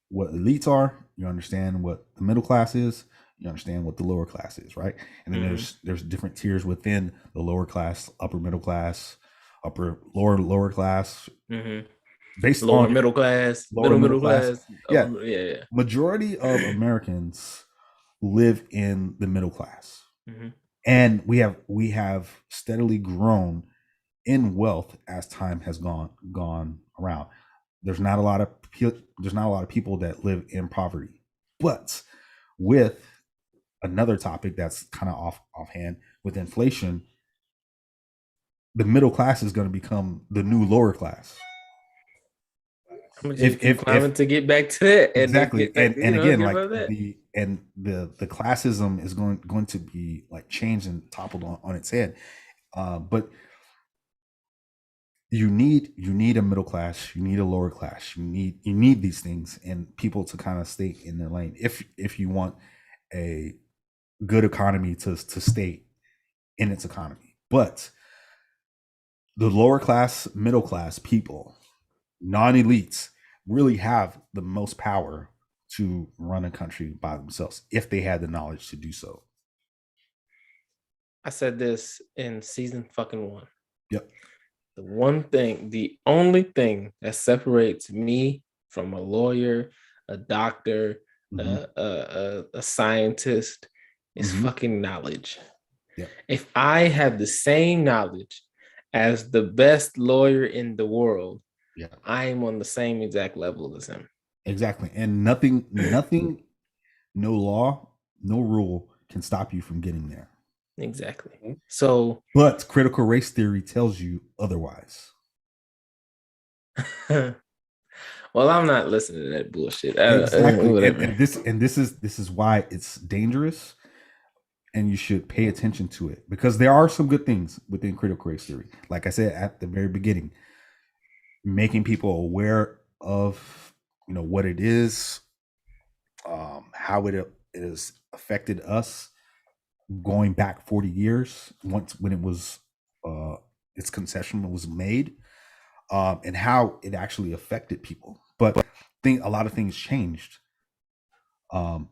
what elites are. You understand what the middle class is. You understand what the lower class is, right? And then there's different tiers within the lower class, upper middle class, lower class. Based lower on middle class, middle class. Yeah. Majority of Americans live in the middle class. And we have steadily grown in wealth as time has gone around. There's not a lot of people that live in poverty, but with another topic that's kind of offhand with inflation, the middle class is going to become the new lower class. How much you keep climbing to get back to that? Exactly, and again, like the classism is going to be like changed and toppled on its head. But you need a middle class, you need a lower class, you need these things and people to kind of stay in their lane if you want a good economy to stay in its economy. But the lower class, middle class people, non-elites, really have the most power to run a country by themselves if they had the knowledge to do so. I said this in season fucking 1. Yep. The only thing that separates me from a lawyer, a doctor, a scientist is fucking knowledge. Yep. If I have the same knowledge as the best lawyer in the world, I am on the same exact level as him. Exactly. And nothing, no law, no rule can stop you from getting there. Exactly. So, but critical race theory tells you otherwise. Well, I'm not listening to that bullshit. Exactly. And this is why it's dangerous, and you should pay attention to it, because there are some good things within critical race theory. Like I said at the very beginning, making people aware of what it is, how it has affected us going back 40 years when it was its concession was made, and how it actually affected people. But I think a lot of things changed. A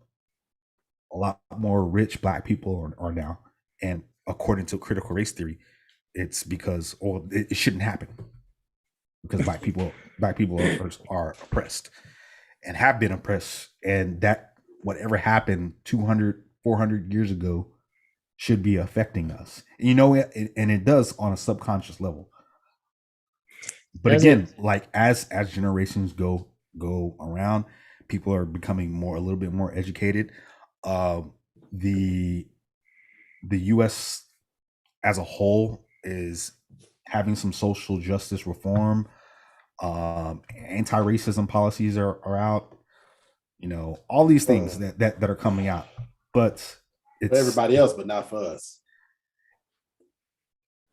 lot more rich Black people are now, and according to critical race theory, it's because it shouldn't happen, because Black people are oppressed and have been oppressed, and that whatever happened 200, 400 years ago should be affecting us. And it does on a subconscious level. But again, like as generations go around, people are becoming a little bit more educated. The U.S. as a whole is having some social justice reform. Anti-racism policies are out. All these things that are coming out, but it's for everybody else, but not for us.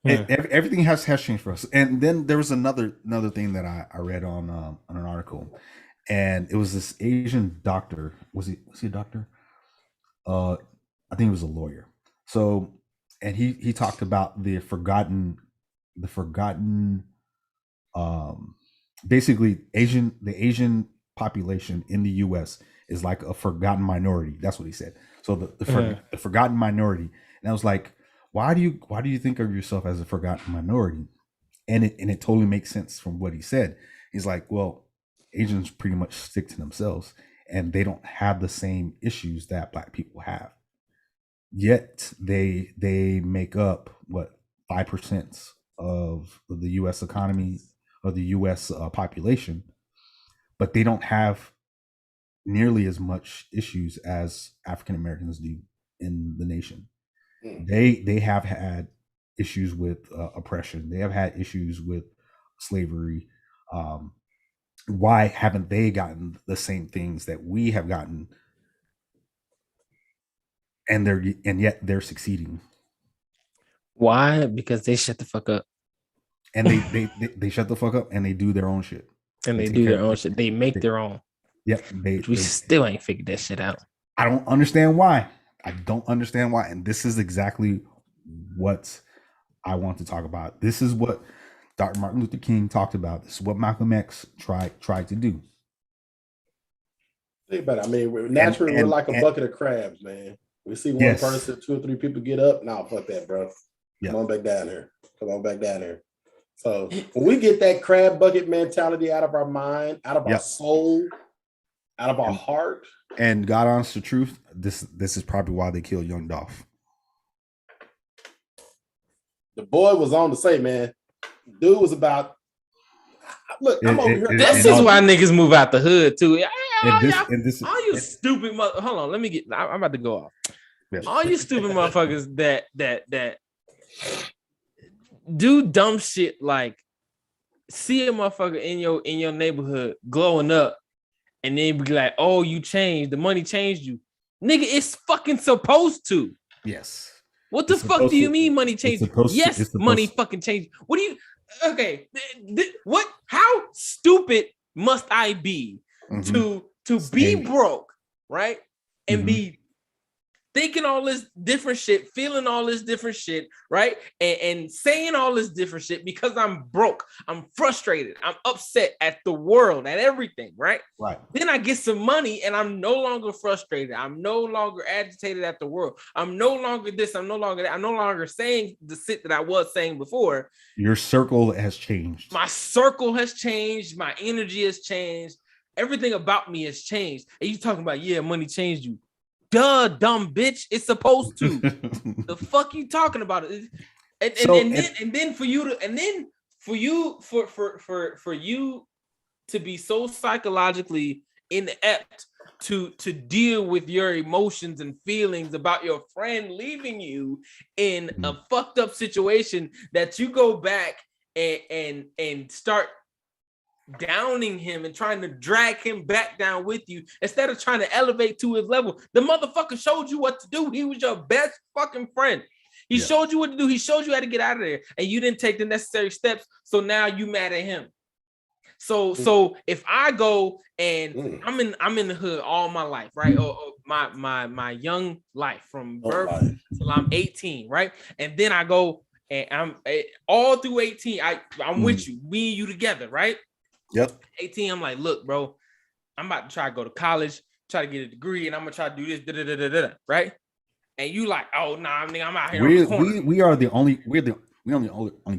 Everything has changed for us. And then there was another thing that I read on an article, and it was this Asian doctor. Was he a doctor? I think he was a lawyer. So, and he talked about the forgotten, basically the Asian population in the U.S. is like a forgotten minority. That's what he said. So the forgotten minority. And I was like, why do you think of yourself as a forgotten minority? And it totally makes sense from what he said. He's like, well, Asians pretty much stick to themselves, and they don't have the same issues that Black people have. Yet they make up 5% of the U.S. economy or the U.S. Population, but they don't have nearly as much issues as African Americans do in the nation. They have had issues with oppression. They have had issues with slavery. Why haven't they gotten the same things that we have gotten? And yet they're succeeding. Why? Because they shut the fuck up. And they shut the fuck up, and they do their own shit. And they do their own shit. They make their own. Yep. We still ain't figured that shit out. I don't understand why. And this is exactly what I want to talk about. This is what Dr. Martin Luther King talked about. This is what Malcolm X tried to do. Think about it. I mean, we're like a bucket of crabs, man. We see one person, 2 or 3 people get up. Nah, fuck that, bro. Come on back down here. So when we get that crab bucket mentality out of our mind, out of our soul, out of our heart. And God honest the truth, this is probably why they killed young Dolph. The boy was on to say, man, dude was about. Look, I'm over here. This is why niggas move out the hood too. All you stupid mother. Hold on, let me get. I'm about to go off. All you stupid motherfuckers that do dumb shit like see a motherfucker in your neighborhood glowing up and then be like, oh, you changed, the money changed you. Nigga, it's fucking supposed to. Yes. What the fuck do you mean money changed you? Yes, money fucking changed. What do you okay? What how stupid must I be to be broke, right? And be thinking all this different shit, feeling all this different shit, right? And saying all this different shit because I'm broke, I'm frustrated, I'm upset at the world, at everything, right? Right. Then I get some money and I'm no longer frustrated. I'm no longer agitated at the world. I'm no longer this, I'm no longer that. I'm no longer saying the shit that I was saying before. Your circle has changed. My circle has changed. My energy has changed. Everything about me has changed. And you talking about, yeah, money changed you. Duh, dumb bitch. It's supposed to. The fuck you talking about it? And then for you to be so psychologically inept to deal with your emotions and feelings about your friend leaving you in a fucked up situation that you go back and start downing him and trying to drag him back down with you instead of trying to elevate to his level. The motherfucker showed you what to do. He was your best fucking friend. He showed you what to do. He showed you how to get out of there, and you didn't take the necessary steps. So now you mad at him. So if I go and I'm in the hood all my life, right? My young life from birth till I'm 18, right? And then I go and I'm all through 18. I'm with you, me and you together, right? Yep. 18, I'm like, look, bro, I'm about to try to go to college, try to get a degree, and I'm gonna try to do this, right? And you like, oh nah, I'm out here. We're the only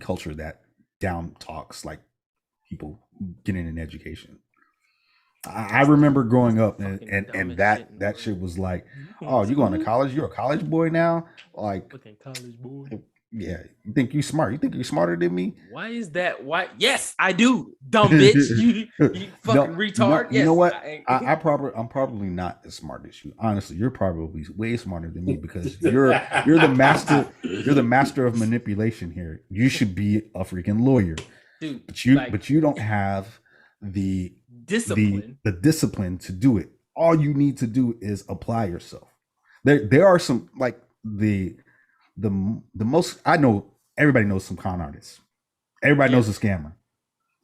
culture that down talks like people getting an education. I remember growing up and that shit was like, oh, you going to college? You're a college boy now? Like, fucking college boy. Yeah, you think you smart? You think you're smarter than me? Why is that? Why? Yes, I do, dumb bitch. You fucking retard. You know what? I'm probably not as smart as you. Honestly, you're probably way smarter than me because you're the master. You're the master of manipulation here. You should be a freaking lawyer, dude. But you don't have the discipline. The discipline to do it. All you need to do is apply yourself. There are some like the most I know. Everybody knows some con artists. Everybody knows a scammer.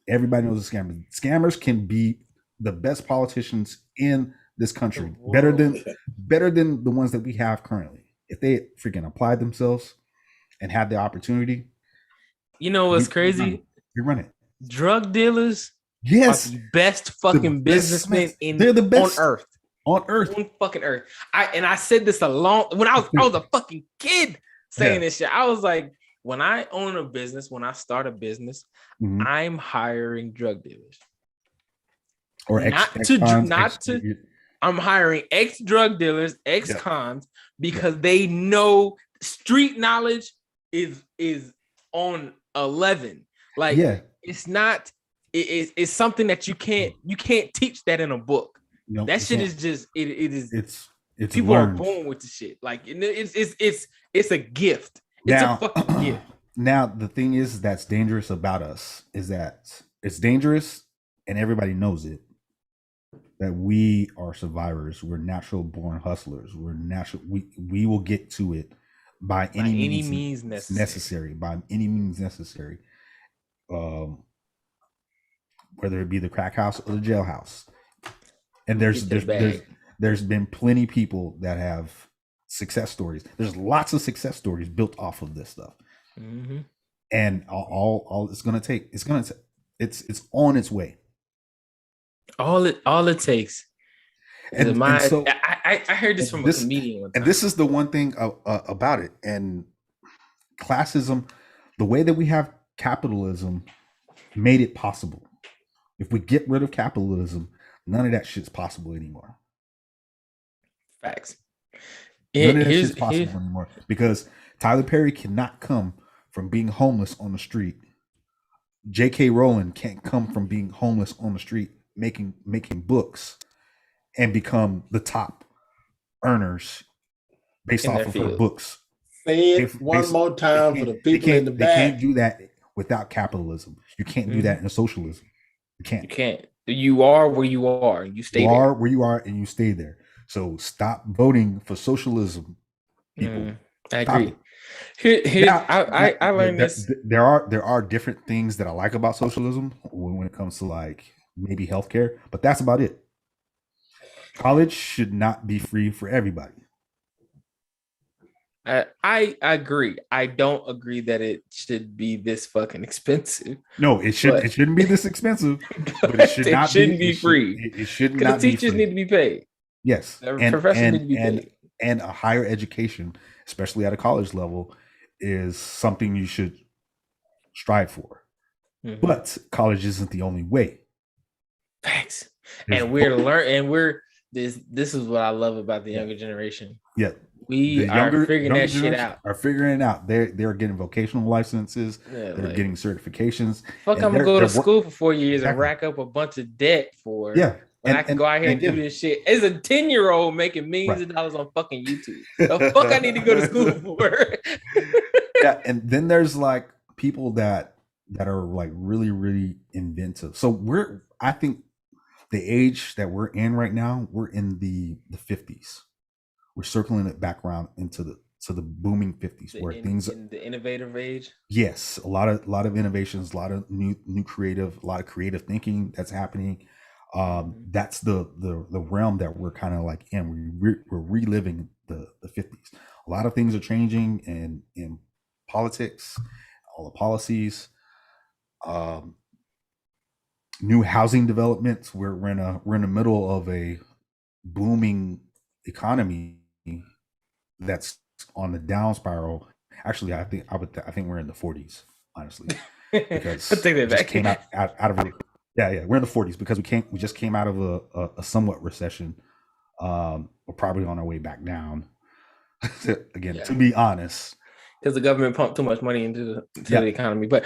Everybody knows a scammer. Scammers can be the best politicians in this country, better than the ones that we have currently. If they freaking applied themselves and had the opportunity, you know what's crazy? You run it. Drug dealers, yes, are the best fucking businessmen they're the best on earth. On fucking earth. I said this when I was a fucking kid saying this shit. I was like, when I own a business, when I start a business, I'm hiring drug dealers. Or I'm hiring ex-drug dealers, ex-cons, because they know street knowledge is on 11. Like it's not, it's something that you can't teach that in a book. No, that shit is just it's people learned. Are born with the shit. Like it's a gift. It's a fucking gift. Now the thing is that's dangerous about us is that it's dangerous and everybody knows it. That we are survivors. We're natural born hustlers. We're natural. We will get to it by any means necessary. By any means necessary. Whether it be the crack house or the jailhouse. And there's been plenty of people that have success stories. There's lots of success stories built off of this stuff. Mm-hmm. And all it's gonna take, it's on its way. All it takes. I heard this from a comedian one time. And this is the one thing about it. And classism, the way that we have capitalism made it possible. If we get rid of capitalism, none of that shit's possible anymore. Facts. None of that shit's possible anymore. Because Tyler Perry cannot come from being homeless on the street. J.K. Rowling can't come from being homeless on the street, making books and become the top earners based in off their of her field. books. Say it one more time for the people in the They back. can't do that without capitalism. You can't do that in socialism. You can't. You can't. You are where you are. You stay there. You are where you are, and you stay there. So stop voting for socialism, people. I agree. I learned this. There are different things that I like about socialism when it comes to like maybe healthcare, but that's about it. College should not be free for everybody. I agree. I don't agree that it should be this fucking expensive. No, it shouldn't. It shouldn't be this expensive. But it shouldn't be free. It should not be free. Teachers need to be paid. Yes, professors need to be paid. And a higher education, especially at a college level, is something you should strive for. Mm-hmm. But college isn't the only way. Facts. And we're learning. And we're this. This is what I love about the younger generation. Yeah. We are figuring that shit out. Are figuring it out. They're getting vocational licenses. Yeah, they're getting certifications. Fuck, I'm gonna go to school for 4 years and rack up a bunch of debt for. Yeah. And I can go out here and do this shit. As a 10-year-old making millions of dollars on fucking YouTube. The fuck I need to go to school for? Yeah, and then there's like people that are like really, really inventive. So I think the age that we're in right now, we're in the 50s. We're circling it back around into the booming 50s, where things in the innovative age. Yes, a lot of innovations, a lot of new creative, a lot of creative thinking that's happening. That's the realm that we're kind of like in. We're reliving the 50s. A lot of things are changing in politics, all the policies, new housing developments. We're in the middle of a booming economy that's on the down spiral. Actually, I think we're in the 40s, honestly, because we just came out of it. Yeah, we're in the 40s because we just came out of a somewhat recession. We're probably on our way back down. Again, to be honest, because the government pumped too much money into the economy. But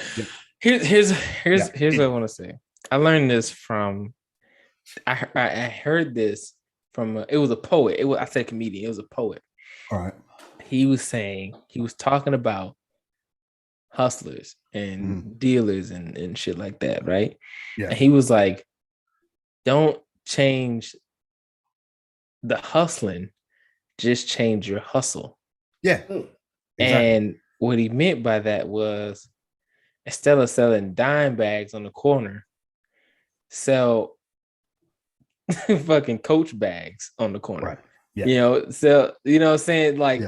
here's what I want to say. I learned this from. I heard this from. It was a poet. I said comedian. It was a poet. All right. He was talking about hustlers and dealers and shit like that, right? Yeah. And he was like, don't change the hustling, just change your hustle. Yeah. Exactly. And what he meant by that was, instead of selling dime bags on the corner, sell fucking Coach bags on the corner. Right. Yeah. You know, so you know what I'm saying? Like,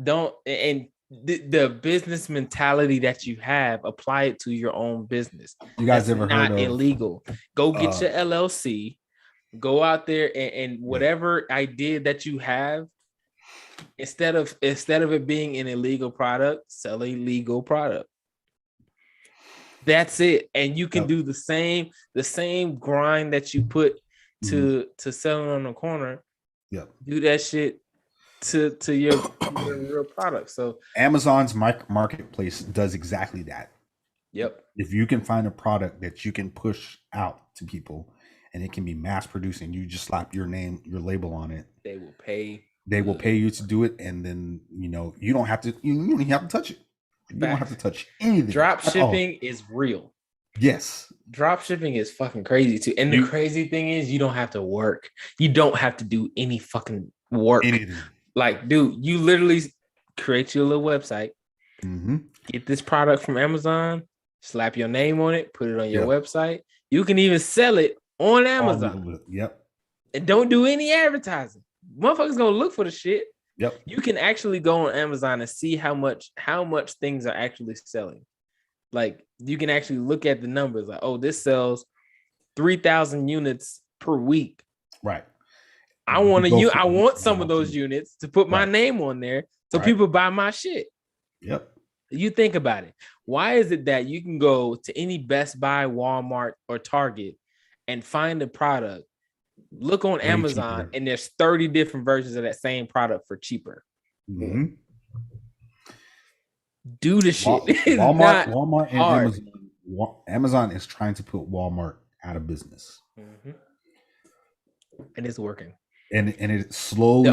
don't, and the business mentality that you have, apply it to your own business. You guys ever heard of illegal? Go get your LLC, go out there and whatever idea that you have, instead of it being an illegal product, sell a legal product. That's it. And you can do the same grind that you put to selling on the corner. Do that shit to your real product. So Amazon's marketplace does exactly that. Yep. If you can find a product that you can push out to people and it can be mass produced and you just slap your name, your label on it, they will pay. They will pay you to do it, and then you don't have to. You don't even have to touch it. You don't have to touch anything. Drop shipping is real. Yes. Drop shipping is fucking crazy too. And the crazy thing is, you don't have to work. You don't have to do any fucking work. Anything. Like, dude, you literally create your little website, get this product from Amazon, slap your name on it, put it on your website. You can even sell it on Amazon. Yep. And don't do any advertising. Motherfuckers gonna look for the shit. Yep. You can actually go on Amazon and see how much things are actually selling. Like, you can actually look at the numbers. Like, oh, this sells 3,000 units per week. Right. I want some of those units to put my name on there so people buy my shit. Yep. You think about it. Why is it that you can go to any Best Buy, Walmart, or Target and find a product, look on Amazon, and there's 30 different versions of that same product for cheaper? Mm-hmm. Do the shit. Walmart and Amazon is trying to put Walmart out of business. And it's working. and it's slowly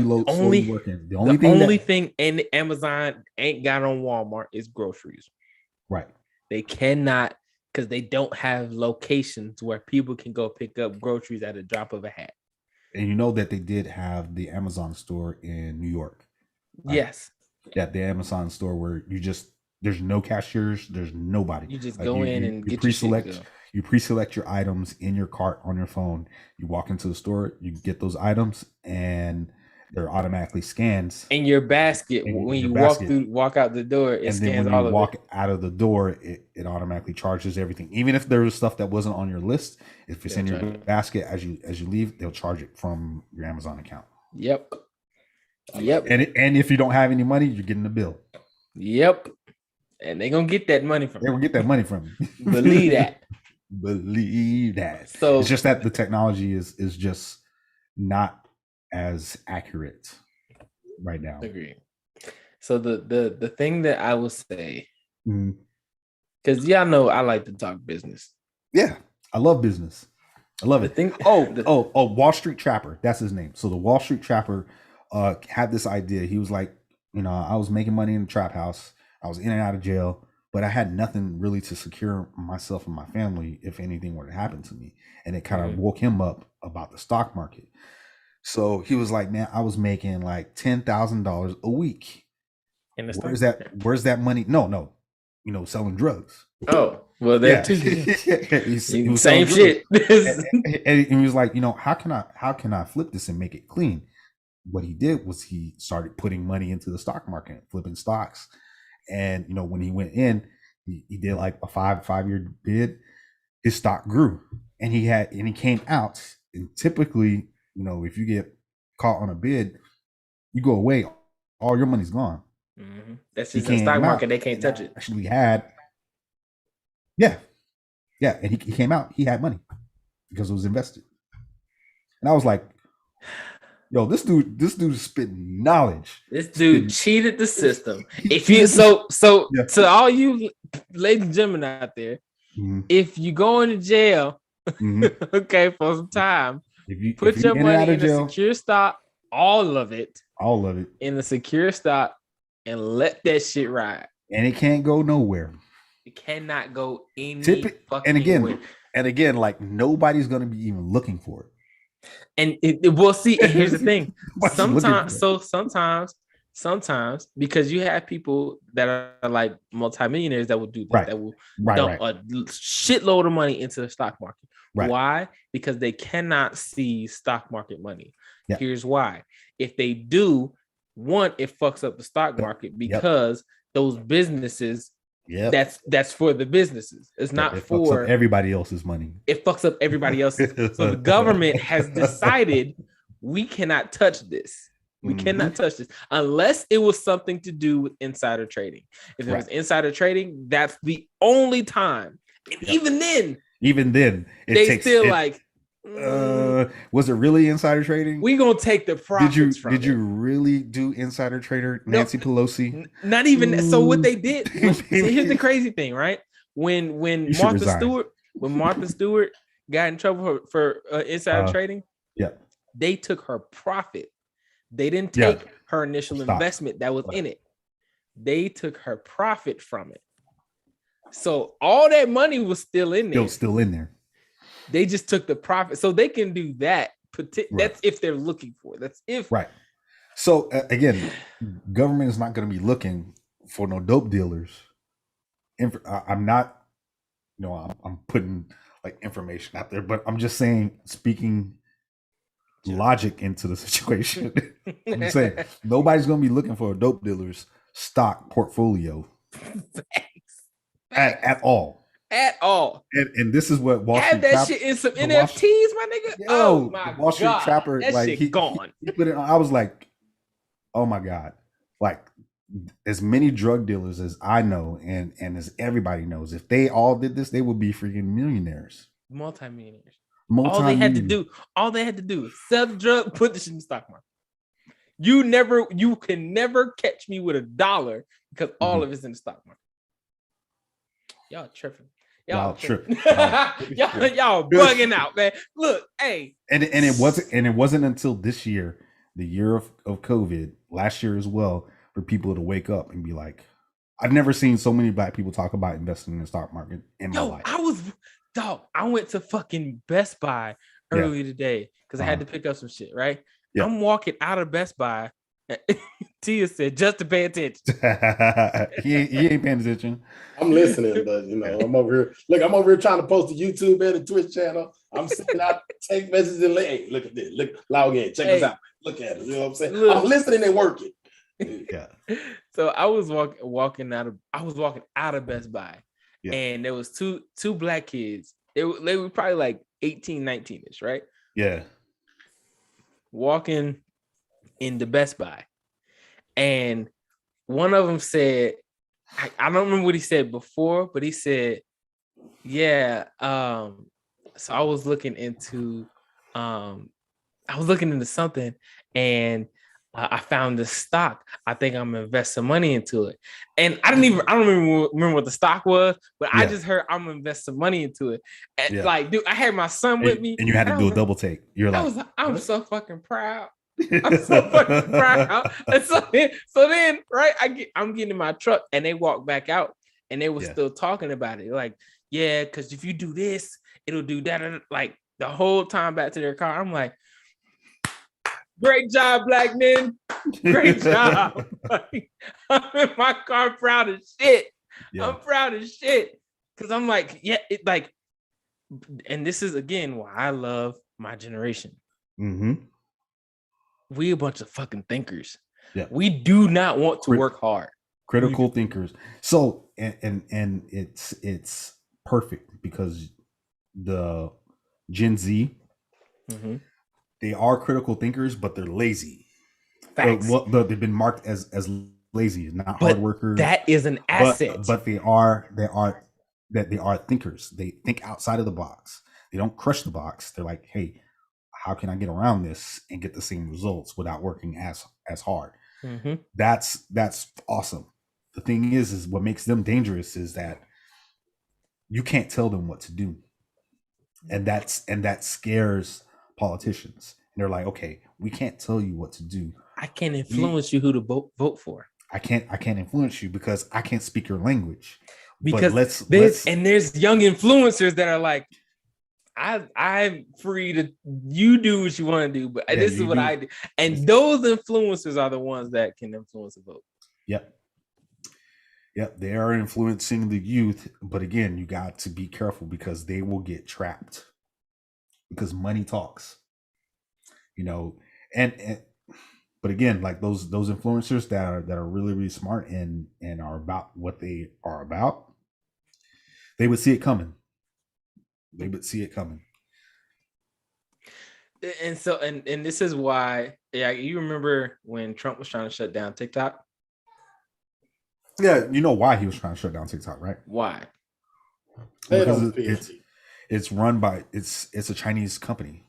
working. The only thing and Amazon ain't got on Walmart is groceries. Right. They cannot, because they don't have locations where people can go pick up groceries at a drop of a hat. And you know that they did have the Amazon store in New York. Right? Yes. Yeah, the Amazon store where there's no cashiers, there's nobody. You just go in and get pre-select your shit. You pre-select your items in your cart on your phone. You walk into the store, you get those items, and they're automatically scans. In your basket, when you walk out the door, it scans all of it. And then when you walk out of the door, it automatically charges everything. Even if there was stuff that wasn't on your list, if it's in your basket as you leave, they'll charge it from your Amazon account. Yep. And if you don't have any money, you're getting a bill. Yep. And they're gonna get that money from you. They're gonna get that money from you. Believe that. Believe that. So it's just that the technology is just not as accurate right now. Agree. So the thing that I will say, because y'all know I like to talk business. Yeah, I love business. I love it. Wall Street Trapper. That's his name. So the Wall Street Trapper had this idea. He was like, I was making money in the trap house. I was in and out of jail, but I had nothing really to secure myself and my family if anything were to happen to me. And it kind of woke him up about the stock market. So he was like, man, I was making like $10,000 a week. Where's that money? No, selling drugs. Oh, well, that too. He was same shit. and he was like, how can I flip this and make it clean? What he did was he started putting money into the stock market, flipping stocks. And when he went in, he did like a five-year bid. His stock grew, and he came out. And typically, if you get caught on a bid, you go away, all your money's gone. Mm-hmm. That's just in the stock market; they can't touch it. Actually, and he came out. He had money because it was invested, and I was like, yo, this dude is spitting knowledge. This dude cheated the system. If you to all you ladies and gentlemen out there, if you go into jail, okay, for some time, if you put your money in a secure stock, all of it in a secure stock, and let that shit ride. And it can't go nowhere. It cannot go any fucking way. And again, like nobody's gonna be even looking for it. And we'll see. And here's the thing: sometimes, because you have people that are like multimillionaires that will do that, that will dump a shitload of money into the stock market. Right. Why? Because they cannot see stock market money. Yep. Here's why: if they do, one, it fucks up the stock market because those businesses. Yeah, that's for the businesses. It's not for everybody else's money. It fucks up everybody else's. So the government has decided we cannot touch this. We cannot touch this unless it was something to do with insider trading. If it was insider trading, that's the only time. And even then, was it really insider trading? We gonna take the profits from Did you really do insider trader Nancy Pelosi? Not even. So what they did. Here's the crazy thing, right? When Martha Stewart got in trouble for insider trading, they took her profit. They didn't take her initial investment that was in it. They took her profit from it. So all that money was still in there. Still in there. They just took the profit, so they can do that. That's if they're looking for it. That's if So again, government is not going to be looking for no dope dealers. I'm not, I'm putting like information out there, but I'm just saying, speaking logic into the situation. I'm saying nobody's going to be looking for a dope dealer's stock portfolio at all. At all. And this is what Wall Street that shit in some NFTs, my nigga. Oh my Wall Street Trapper, that like shit gone. He put it on, I was like, oh my God. Like as many drug dealers as I know and as everybody knows, if they all did this, they would be freaking millionaires. Multi-millionaires. All they had to do is sell the drug, put this in the stock market. You can never catch me with $1 because all of it's in the stock market. Y'all tripping. Y'all trip. y'all bugging out, man. Look, hey. And it wasn't until this year, the year of COVID, last year as well, for people to wake up and be like, I've never seen so many black people talk about investing in the stock market in my life. I went to fucking Best Buy earlier today because I had to pick up some shit, right? Yeah. I'm walking out of Best Buy. Tia said, just to pay attention. he ain't paying attention. I'm listening, but I'm over here. Look, I'm over here trying to post a YouTube and a Twitch channel. I'm sending out text messages and hey, look at this. Look, log in, check us out. Look at it. You know what I'm saying? Look. I'm listening and working. Yeah. So I was walking out of Best Buy, and there was two black kids. They were probably like 18, 19ish, right? Yeah. Walking into Best Buy, and one of them said, I don't remember what he said before, but he said, yeah, so I was looking into something, and I found this stock. I think I'm gonna invest some money into it. And I don't remember what the stock was, but I just heard I'm gonna invest some money into it. And like, dude, I had my son with me, and you had to do a double take. You're like, I'm so fucking proud. I'm so fucking proud. And so then, right, I'm getting in my truck, and they walk back out, and they were still talking about it. Like, yeah, because if you do this, it'll do that. And like the whole time back to their car, I'm like, great job, black men. Great job. Like, I'm in my car proud as shit. Yeah. I'm proud as shit. Because I'm like, and this is again why I love my generation. Mm-hmm. We a bunch of fucking thinkers. Yeah. We do not want to work hard. Critical thinkers. So and it's perfect because the Gen Z, they are critical thinkers, but they're lazy. Facts. They've been marked as lazy, not hard workers. That is an asset. But they are thinkers. They think outside of the box. They don't crush the box. They're like, hey, how can I get around this and get the same results without working as hard? Mm-hmm. That's awesome. The thing is what makes them dangerous is that you can't tell them what to do. And that scares politicians. And they're like, okay, we can't tell you what to do. I can't influence you who to vote for. I can't influence you because I can't speak your language. Because there's young influencers that are like, I'm free to you do what you want to do, but this is what I do. And those influencers are the ones that can influence a vote. Yep, they are influencing the youth, but again, you got to be careful because they will get trapped because money talks. But again, like those influencers that are really, really smart and are about what they are about, they would see it coming. And so, and this is why, you remember when Trump was trying to shut down TikTok? Yeah, you know why he was trying to shut down TikTok, right? Why? Because it's run by it's a Chinese company,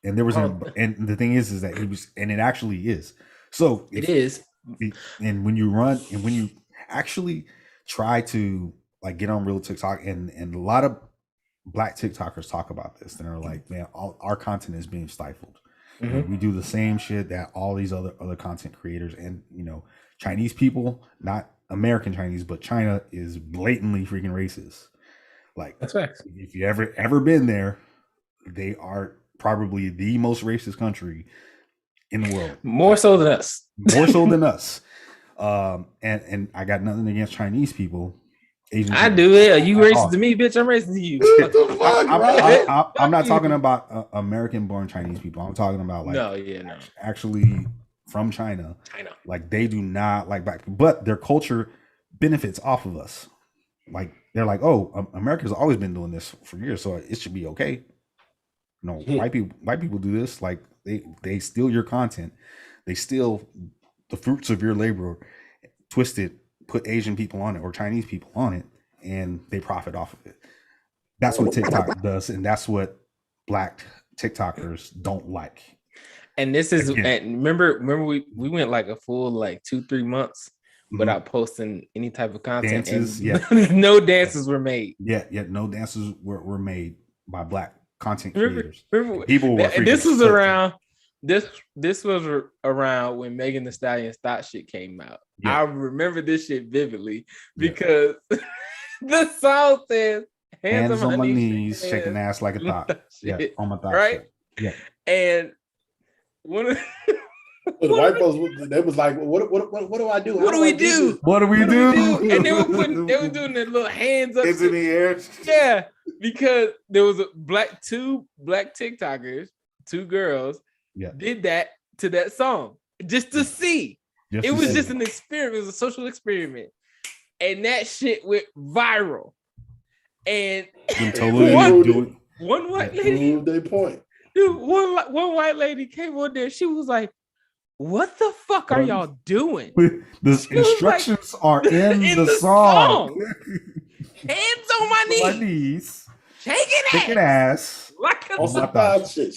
and there was and the thing is that he was, and it actually is. So it is. And when you actually try to like get on real TikTok, and a lot of Black TikTokers talk about this, and they're like, man, all our content is being stifled. Mm-hmm. We do the same shit that all these other content creators and Chinese people, not American Chinese, but China is blatantly freaking racist. Like, that's right. If you ever been there, they are probably the most racist country in the world. More so than us. And I got nothing against Chinese people. Asian I people. do it. You racist to me, bitch. I'm racist to you. I'm not talking about American-born Chinese people. I'm talking about actually from China. Like, they do not like black people, but their culture benefits off of us. Like, they're like, oh, America's always been doing this for years, so it should be okay. No, white people do this. Like, they steal your content. They steal the fruits of your labor, twist it, put Asian people on it or Chinese people on it, and they profit off of it. That's what TikTok does, and that's what Black TikTokers don't like. And this is, and remember we went like a full 2-3 months without posting any type of content. Dances, and no dances were made. Yeah, no dances were made by Black content Remember creators. People were this was around. This was around when Megan Thee Stallion's Thought shit came out. I remember this shit vividly because the song says hands on my knees, shaking ass like a thought. Yeah, on my thought. Right? Yeah. And one of the white folks, they was like, what do I do? What do we do? What do we do? And they were doing their little hands up in the air. Yeah, because there was two black TikTokers, two girls, did that to that song just to see. It was just an experiment. It was a social experiment, and that shit went viral. And one white lady, they point. Dude, one white lady came on there. She was like, "What the fuck are y'all doing?" The instructions are in the song. Hands on my knees, shaking ass like on some wild shit.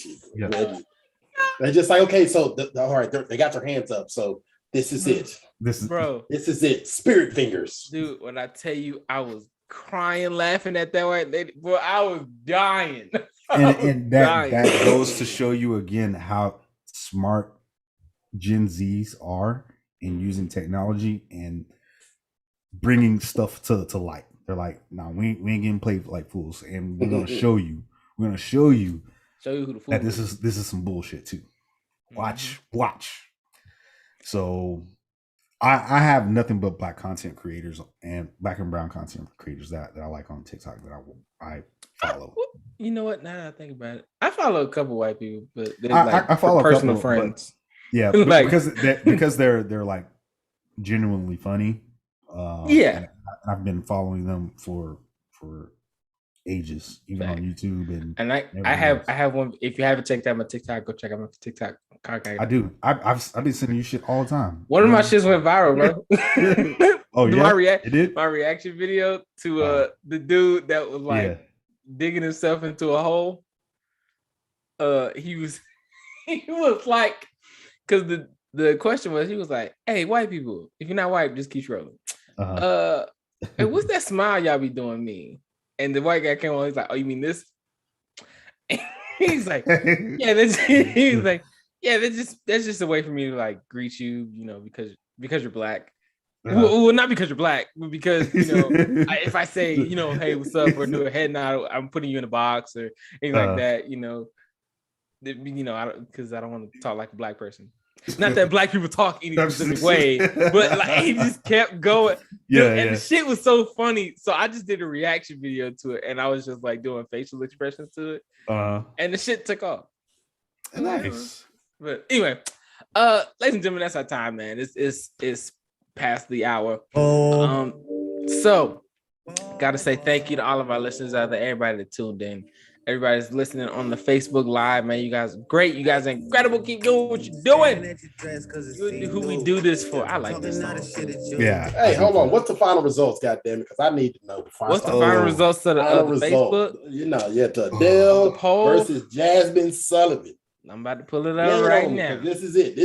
They're just like, okay, so all right, they got their hands up, so this is it. This is it. Spirit fingers, dude. When I tell you, I was crying, laughing at that white lady, boy, I was dying. And that goes to show you again how smart Gen Zs are in using technology and bringing stuff to light. They're like, no, we ain't getting played like fools, and we're gonna show you. We're gonna show you who the fool that this is some bullshit too. Watch. So I have nothing but Black content creators and Black and brown content creators that I like on TikTok that I follow. You know what? Now that I think about it, I follow a couple white people, but they're I follow personal couple, friends. Yeah, like, because they're like genuinely funny. And I've been following them for ages, even on YouTube and I have one. If you haven't checked out my TikTok, go check out my TikTok. I do. I've been sending you shit all the time. One of my shits went viral, bro. Oh yeah, it did. My reaction video to the dude that was like digging himself into a hole. He was like, because the question was, he was like, "Hey, white people, if you're not white, just keep scrolling." Hey, what's that smile y'all be doing me? And the white guy came on, he's like, "Oh, you mean this?" He's like, "Yeah, he's like, yeah, that's just a way for me to like greet you, you know, because you're Black." Well, not because you're Black, but because, you know, if I say, you know, "Hey, what's up?" or do a head nod, I'm putting you in a box or anything like that, you know, because I don't want to talk like a Black person. Not that Black people talk any specific way, but like he just kept going. And the shit was so funny. So I just did a reaction video to it, and I was just like doing facial expressions to it, and the shit took off. Nice. But anyway, ladies and gentlemen, that's our time, man. It's past the hour. So gotta say thank you to all of our listeners out there, everybody that tuned in. Everybody's listening on the Facebook Live, man. You guys are great. You guys are incredible. Keep doing what you're doing. Who we do this for? I like this song. Yeah. Hey, hold on. What's the final results, goddammit? Because I need to know. What's the final results to the Facebook? You know, to Adele versus Jasmine Sullivan. I'm about to pull it up right now. This is it.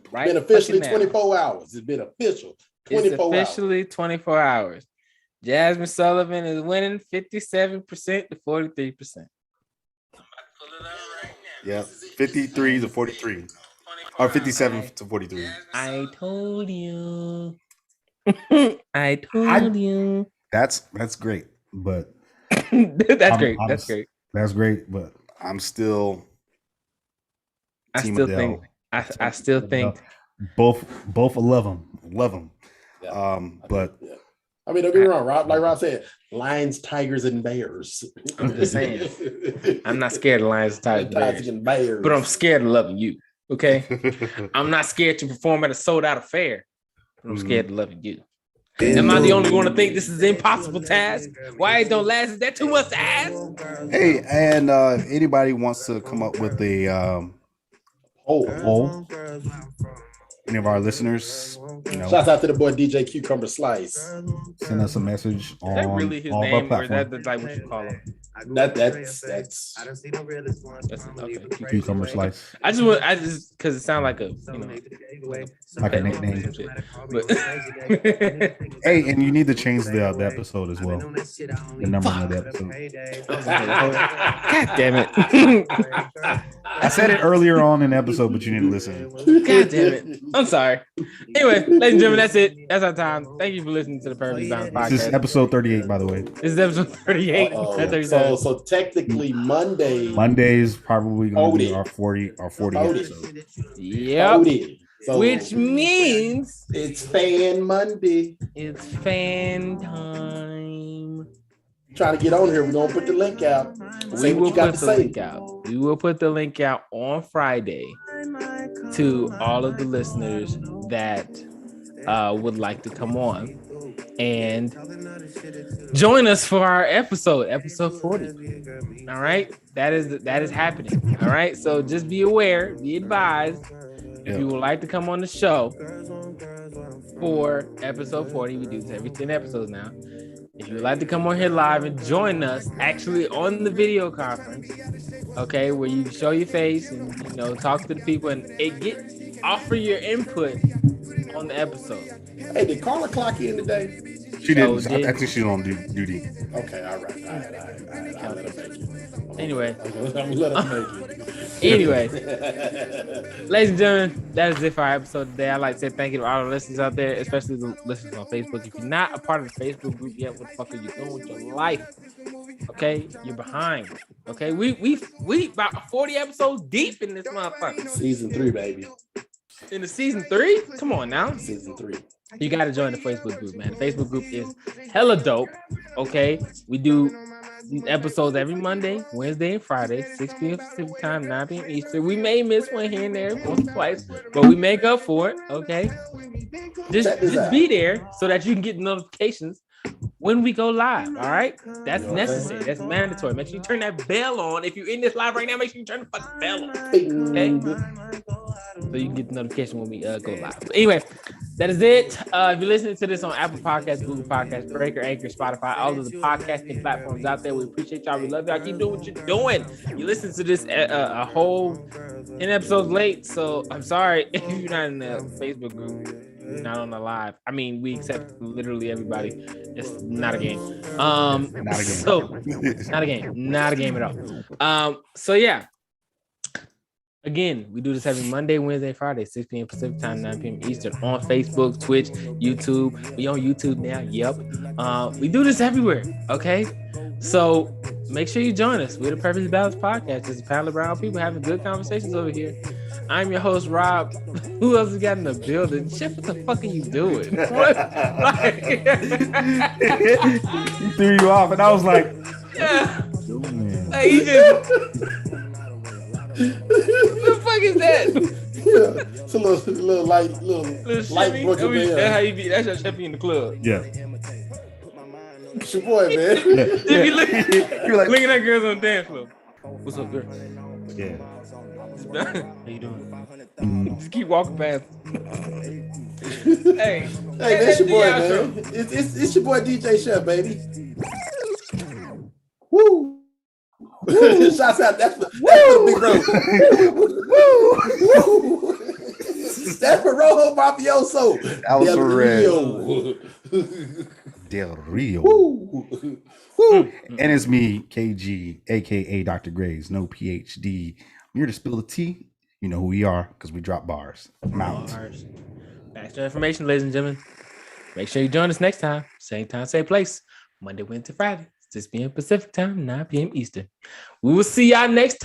Right. It's been officially 24 hours. It's been official. 24 hours. It's officially 24 hours. Jasmine Sullivan is winning 57% to 43%. Yeah, 53 to 43. Or 57 to 43. I told you. I told you. That's great, but that's great. That's great, but I'm still. I still think both love them. Yeah. But. Yeah. I mean, don't get me wrong, Rob. Like Rob said, lions, tigers, and bears. I'm just saying. I'm not scared of lions, tigers, and bears. But I'm scared of loving you. Okay? I'm not scared to perform at a sold-out affair. But I'm scared of loving you. Am I the only one to think this is an impossible task? Why it don't last? Is that too much to ask? Hey, and anybody wants to come up with a poll? Any of our listeners, shouts out to the boy DJ Cucumber Slice. Send us a message on is that really his all name, of our or is that like what you call him? That's okay. Cucumber slice. I just because it sounds like a Like a nickname. shit. But Hey, and you need to change the episode as well. The numbering of the episode. God damn it. I said it earlier on in the episode, but you didn't listen. God damn it. I'm sorry. Anyway, ladies and gentlemen, that's it. That's our time. Thank you for listening to the Perfectly Balanced Podcast. This is episode 38, by the way. This is episode 38. So technically Monday is probably going to be our 40 episode. Yep. So which means it's Fan Monday. It's fan time. Trying to get on here. We're gonna put the link out. We will put the link out. We will put the link out on Friday to all of the listeners that would like to come on and join us for our episode 40. All right, that is happening. All right, so just be aware, be advised. If you would like to come on the show for episode 40, we do this every 10 episodes now. If you would like to come on here live and join us actually on the video conference, okay, where you show your face and talk to the people and offer your input on the episode. Hey, did Carla clock in today? She didn't. I think she's on duty. Okay, all right. I'll let her make it. Anyway. I'm gonna let her make it. Anyway, ladies and gentlemen, that is it for our episode today. I'd like to say thank you to all the listeners out there, especially the listeners on Facebook. If you're not a part of the Facebook group yet, what the fuck are you doing with your life? Okay, you're behind. Okay, we about 40 episodes deep in this motherfucker. Season 3, baby. In the season 3? Come on now. Season 3. You got to join the Facebook group, man. The Facebook group is hella dope. Okay, we do these episodes every Monday, Wednesday, and Friday, 6 p.m. Pacific time, 9 p.m. Eastern. We may miss one here and there, once or twice, but we make up for it. Okay, just be there so that you can get notifications when we go live. All right, that's necessary. That's mandatory. Make sure you turn that bell on. If you're in this live right now, make sure you turn the fucking bell on. Okay, so you can get the notification when we go live. But anyway, that is it. If you're listening to this on Apple Podcasts, Google Podcasts, Breaker, Anchor, Spotify, all of the podcasting platforms out there, we appreciate y'all. We love y'all. Keep doing what you're doing. You listen to this a whole 10 episodes late, so I'm sorry if you're not in the Facebook group. Not on the live. I mean, we accept literally everybody. It's not a game. Not a game. So, not a game. Not a game at all. So yeah. Again, we do this every Monday, Wednesday, Friday, 6 p.m. Pacific time, 9 p.m. Eastern on Facebook, Twitch, YouTube. We on YouTube now. Yep. We do this everywhere. Okay. So make sure you join us. We're the Perfectly Balanced Podcast. It's a panel of brown people having good conversations over here. I'm your host, Rob. Who else has got in the building? Shit, what the fuck are you doing? What? He threw you off, and I was like, yeah. Like, he just... What the fuck is that? Yeah, it's a little light Brooklyn Bell. That's how you be. That's your chef in the club. yeah. It's your boy, man. You're looking at girls on the dance floor. What's up, girl? Yeah. How you doing? Just keep walking past. Hey, that's your boy, man. It's your boy DJ Chef, baby. Woo! Shouts out. That's for Big Bro. Woo! That's for Rojo Mafioso. That was for Del Rio. Woo! And it's me, KG, aka Dr. Graves, no PhD. I'm here to spill the tea. You know who we are because we drop bars. I'm out. Thanks for the information, ladies and gentlemen. Make sure you join us next time. Same time, same place. Monday, Wednesday, Friday, 6 p.m. Pacific time, 9 p.m. Eastern. We will see y'all next time.